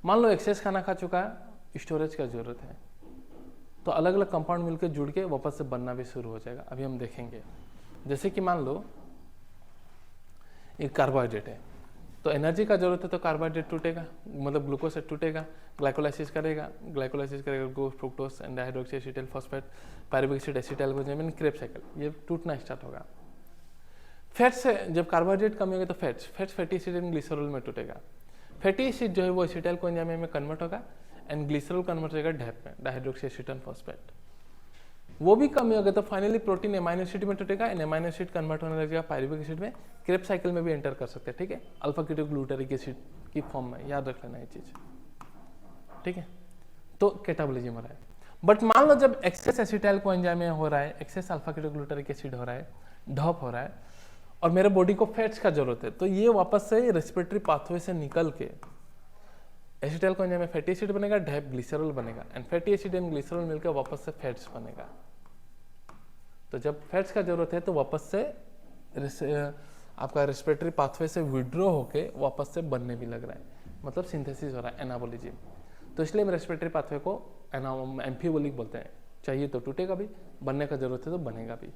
Speaker 1: मान लो एक्सेस खाना खा चुका है, स्टोरेज का जरूरत है, तो अलग अलग कंपाउंड मिलकर जुड़ के वापस से बनना भी शुरू हो जाएगा। अभी हम देखेंगे, जैसे कि मान लो एक कार्बोहाइड्रेट है, तो एनर्जी का जरूरत है तो कार्बोहाइड्रेट टूटेगा, मतलब ग्लूकोज टूटेगा, ग्लाइकोलाइसिस करेगा glucose fructose and dihydroxy acetyl phosphate pyruvic acid acetyl coenzyme Krebs cycle, ये टूटना स्टार्ट होगा। फैट से जब कार्बोहाइड्रेट कम होगा तो fats fatty acid and glycerol में टूटेगा। फैटी एसिड जो है वो एसिटाइल कोएंजाइम में कन्वर्ट होगा एंड ग्लिसरॉल कन्वर्ट होगा डैप में, डाइहाइड्रोक्सी एसिटाइल फॉस्फेट। वो भी कम होगा तो फाइनली प्रोटीन एमाइनो एसिड में टूटेगा एंड एमाइनो एसिड कन्वर्ट होने लगेगा पायरुविक एसिड में, क्रेब साइकिल में भी एंटर कर सकते हैं। ठीक है, अल्फा कीटोग्लूटारिक एसिड की फॉर्म में, याद रख लेना ये चीज। ठीक है, तो कैटाबोलिज्म हो रहा है। बट मान लो जब एक्सेस एसिटाइल कोएंजाइम में हो रहा है, एक्सेस अल्फा कीटोग्लूटारिक एसिड हो रहा है, डॉप हो रहा है, और मेरे बॉडी को फैट्स का जरूरत है, तो ये वापस से रेस्पिरेटरी पाथवे से निकल के एसिटाइल कोएंजाइम में फैटी एसिड बनेगा, डैप ग्लिसरॉल बनेगा and fatty acid and glycerol मिलकर वापस से फैट्स बनेगा। तो जब फैट्स का जरूरत है तो वापस से आपका रेस्पिरेटरी पाथवे से विड्रॉ होके वापस से बनने भी लग रहा है, मतलब सिंथेसिस हो रहा है, एनाबोलिज्म। तो इसलिए हम रेस्पिरेटरी पाथवे को एम्फीबोलिक बोलते हैं, चाहिए तो टूटेगा भी, बनने का जरूरत है तो बनेगा भी।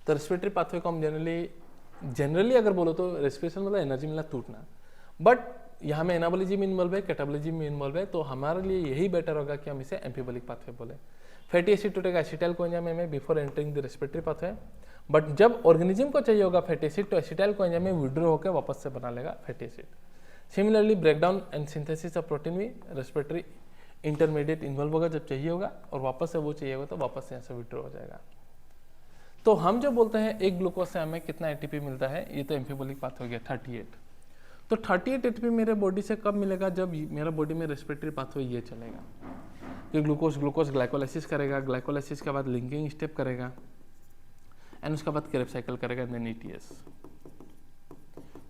Speaker 1: तो रेस्पिरेटरी पाथवे को हम जनरली अगर बोलो तो रेस्पिरेशन मतलब एनर्जी मिलना, टूटना। बट यहाँ में एनाबोलिज्म इन्वॉल्व है, कैटाबोलिज्म इन्वॉल्व है, तो हमारे लिए यही बेटर होगा कि हम इसे एम्फीबोलिक पाथवे बोले। फैटी एसिड टूटेगा एसिटाइल कोएंजाइम में before entering the respiratory pathway, but जब ऑर्गेनिज्म को चाहिए होगा फैटी एसिड तो एसिटाइल कोएंजाइम में विड्रॉ होकर वापस से बना लेगा fatty acid. Similarly breakdown and synthesis of protein भी रेस्पिरेटरी इंटरमीडिएट इन्वॉल्व होगा जब चाहिए होगा, और वापस से वो चाहिए होगा तो वापस से यहाँ से विड्रॉ हो जाएगा। तो हम जो बोलते हैं एक ग्लूकोज से हमें कितना एटीपी मिलता है, ये तो एम्फीबोलिक पाथवे हो गया 38। तो 38 एटीपी मेरे बॉडी से कब मिलेगा, जब मेरा बॉडी में रेस्पिरेटरी पाथवे ये चलेगा कि ग्लूकोज ग्लाइकोलाइसिस करेगा, ग्लाइकोलाइसिस के बाद लिंकिंग स्टेप करेगा एंड उसके बाद क्रेब साइकिल करेगा, देन ETS।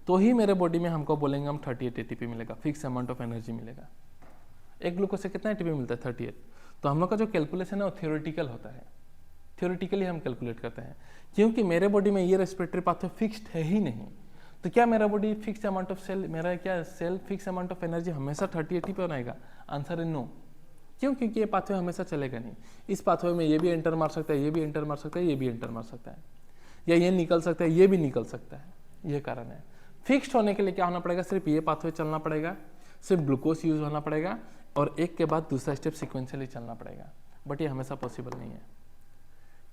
Speaker 1: तो ही मेरे बॉडी में हमको बोलेंगे हम 38 एटीपी मिलेगा, फिक्स अमाउंट ऑफ एनर्जी मिलेगा। एक ग्लूकोज से कितना एटीपी मिलता है, 38। तो हम लोग का जो कैलकुलेशन है वो थियोरेटिकल होता है, थियोरेटिकली हम कैलकुलेट करते हैं, क्योंकि मेरे बॉडी में ये रेस्पिरेटरी पाथवे फिक्स्ड है ही नहीं। तो क्या मेरा body fix amount of cell, मेरा क्या cell fix amount of energy हमेशा 30 एटीपी बनाएगा? आंसर है नो। क्यों? क्योंकि ये पाथवे हमेशा चलेगा नहीं। इस पाथवे में ये भी एंटर मार सकता है, ये भी एंटर मार सकता है, ये भी एंटर मार सकता है, या ये निकल सकता है, ये भी निकल सकता है। ये कारण है। फिक्स्ड होने के लिए क्या होना पड़ेगा, सिर्फ ये पाथवे चलना पड़ेगा, सिर्फ ग्लूकोज यूज होना पड़ेगा, और एक के बाद दूसरा स्टेप सिक्वेंशियली चलना पड़ेगा। बट ये हमेशा पॉसिबल नहीं है,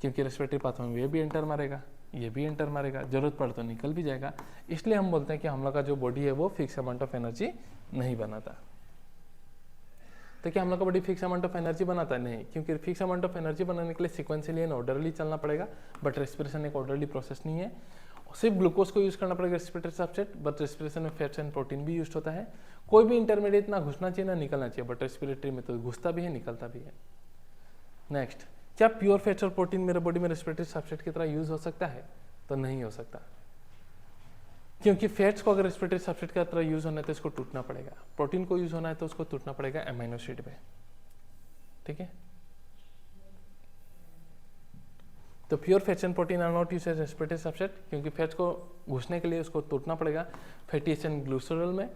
Speaker 1: क्योंकि रेस्पिरेटरी पाथवे में ये भी एंटर मारेगा, ये भी एंटर मारेगा, जरूरत पड़े तो निकल भी जाएगा। इसलिए हम बोलते हैं कि हम लोग का जो बॉडी है वो फिक्स अमाउंट ऑफ एनर्जी नहीं बनाता। तो क्या हम लोग का body fix amount of energy बनाता है? नहीं, क्योंकि फिक्स अमाउंट ऑफ एनर्जी बनाने के लिए सिक्वेंशियली एंड ऑर्डरली चलना पड़ेगा। बट रेस्पिरेशन एक ऑर्डरली प्रोसेस नहीं है। सिर्फ ग्लूकोज को यूज करना पड़ेगा रेस्पिरेटरी सब्सट्रेट, बट रेस्पिरेशन में फैट्स एंड प्रोटीन भी यूज होता है। कोई भी इंटरमीडिएट ना घुसना चाहिए ना निकलना चाहिए, बट रेस्पिरेटरी में तो घुसता भी है, निकलता भी है। नेक्स्ट, क्या प्योर फैट्स और प्रोटीन मेरे बॉडी में रेस्पिरेटरी सब्सट्रेट की तरह यूज हो सकता है? तो नहीं हो सकता, क्योंकि फैट्स को अगर रेस्पिरेटरी सब्सट्रेट की तरह यूज होना है तो इसको टूटना पड़ेगा, प्रोटीन को यूज होना है तो उसको टूटना पड़ेगा एमाइनो एसिड में। ठीक है, तो pure fats and protein are not used as respiratory substrate, क्योंकि फैट्स को घुसने के लिए उसको टूटना पड़ेगा फैटी एसिड एंड ग्लिसरॉल में,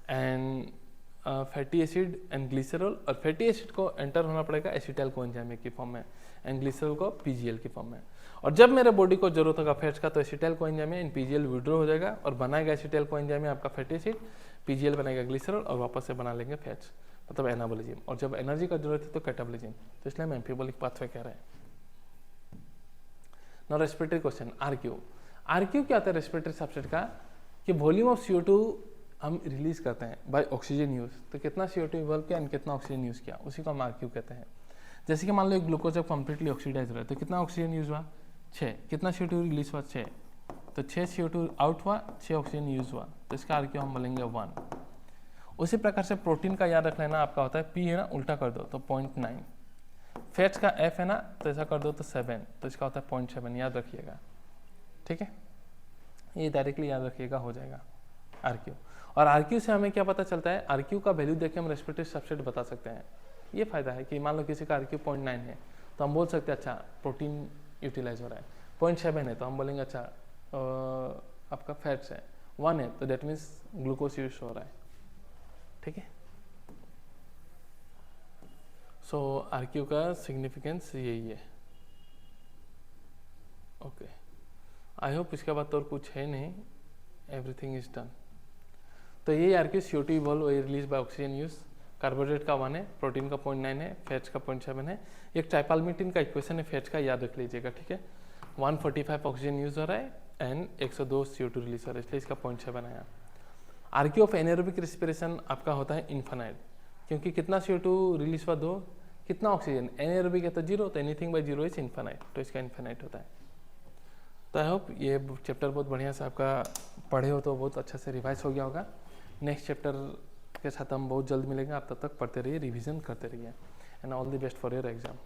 Speaker 1: and fatty acid and glycerol, और फैटी एसिड को एंटर होना पड़ेगा एसिटाइल कोएंजाइम की फॉर्म में, एंड ग्लिसरॉल को PGL की फॉर्म में। और जब मेरे बॉडी को जरूरत होगा फैट्स का तो acetyl coenzyme and PGL withdraw हो जाएगा और बनाएगा एसिटाइल कोएंजाइम आपका फैटी एसिड, PGL बनाएगा ग्लिसरॉल और वापस से बना लेंगे फैट्स, मतलब एनाबोलिज्म। और जब एनर्जी का जरूरत है तो कैटाबोलिज्म। तो इसलिए हम एम्फीबोलिक पाथवे कह रहे हैं। Now respiratory question RQ. RQ क्या होता है रेस्पिरेटरी सबसेट का, कि वॉल्यूम ऑफ CO2 हम रिलीज करते हैं बाय ऑक्सीजन यूज, तो कितना CO2 इवॉल्व किया एंड कितना ऑक्सीजन यूज किया, उसी को हम आरक्यू कहते हैं। जैसे कि मान लो एक ग्लूकोज जब कंप्लीटली ऑक्सीडाइज हो रहा है तो कितना ऑक्सीजन यूज हुआ 6, कितना CO2 रिलीज हुआ 6, तो 6 CO2 आउट हुआ, 6 ऑक्सीजन यूज हुआ, तो इसका आरक्यू हम बोलेंगे 1। उसी प्रकार से प्रोटीन का याद रख लेना, आपका होता है P है ना, उल्टा कर दो तो 0.9, फैट्स का F है ना, तो ऐसा कर दो तो 7, तो इसका होता है 0.7, याद रखिएगा, ठीक है, ये डायरेक्टली याद रखिएगा, हो जाएगा आरक्यू। और आरक्यू से हमें क्या पता चलता है, आरक्यू का वैल्यू देख के हम रेस्पिरेटरी सबसेट बता सकते हैं। ये फायदा है कि मान लो किसी का आरक्यू 0.9 है तो हम बोल सकते हैं अच्छा प्रोटीन यूटिलाइज हो रहा है, 0.7 है तो हम बोलेंगे अच्छा आपका फैट्स है, 1 है तो डेट मीन्स ग्लूकोज यूज हो रहा है, ठीक है। सो आरक्यू का सिग्निफिकेंस यही है। ओके, आई होप इसके बाद तो और कुछ है नहीं, एवरीथिंग इज डन। तो ये RQ CO2 evolve release by oxygen use, carbohydrate का 1 है, प्रोटीन का 0.9 है, फैट्स का 0.7 है। एक ट्राइपालमिटिन का इक्वेशन है फैट्स का, याद रख लीजिएगा, ठीक है। 145 ऑक्सीजन यूज हो रहा है एंड 102 CO2 रिलीज हो रहा है, इसलिए इसका 0.7 आया। आरक्यू ऑफ एनारोबिक रेस्पिरेशन आपका होता है इन्फानाइट, क्योंकि कितना CO2 रिलीज हुआ 2, कितना ऑक्सीजन, एनारोबिक है तो 0, तो एनीथिंग बाय 0 इज इन्फानाइट, तो इसका इन्फानाइट होता है। तो आई होप ये चैप्टर बहुत बढ़िया से आपका पढ़े हो तो बहुत अच्छा से रिवाइज हो गया होगा। नेक्स्ट चैप्टर के साथ हम बहुत जल्द मिलेंगे, आप तब तक पढ़ते रहिए, रिवीजन करते रहिए, and all the best for your exam.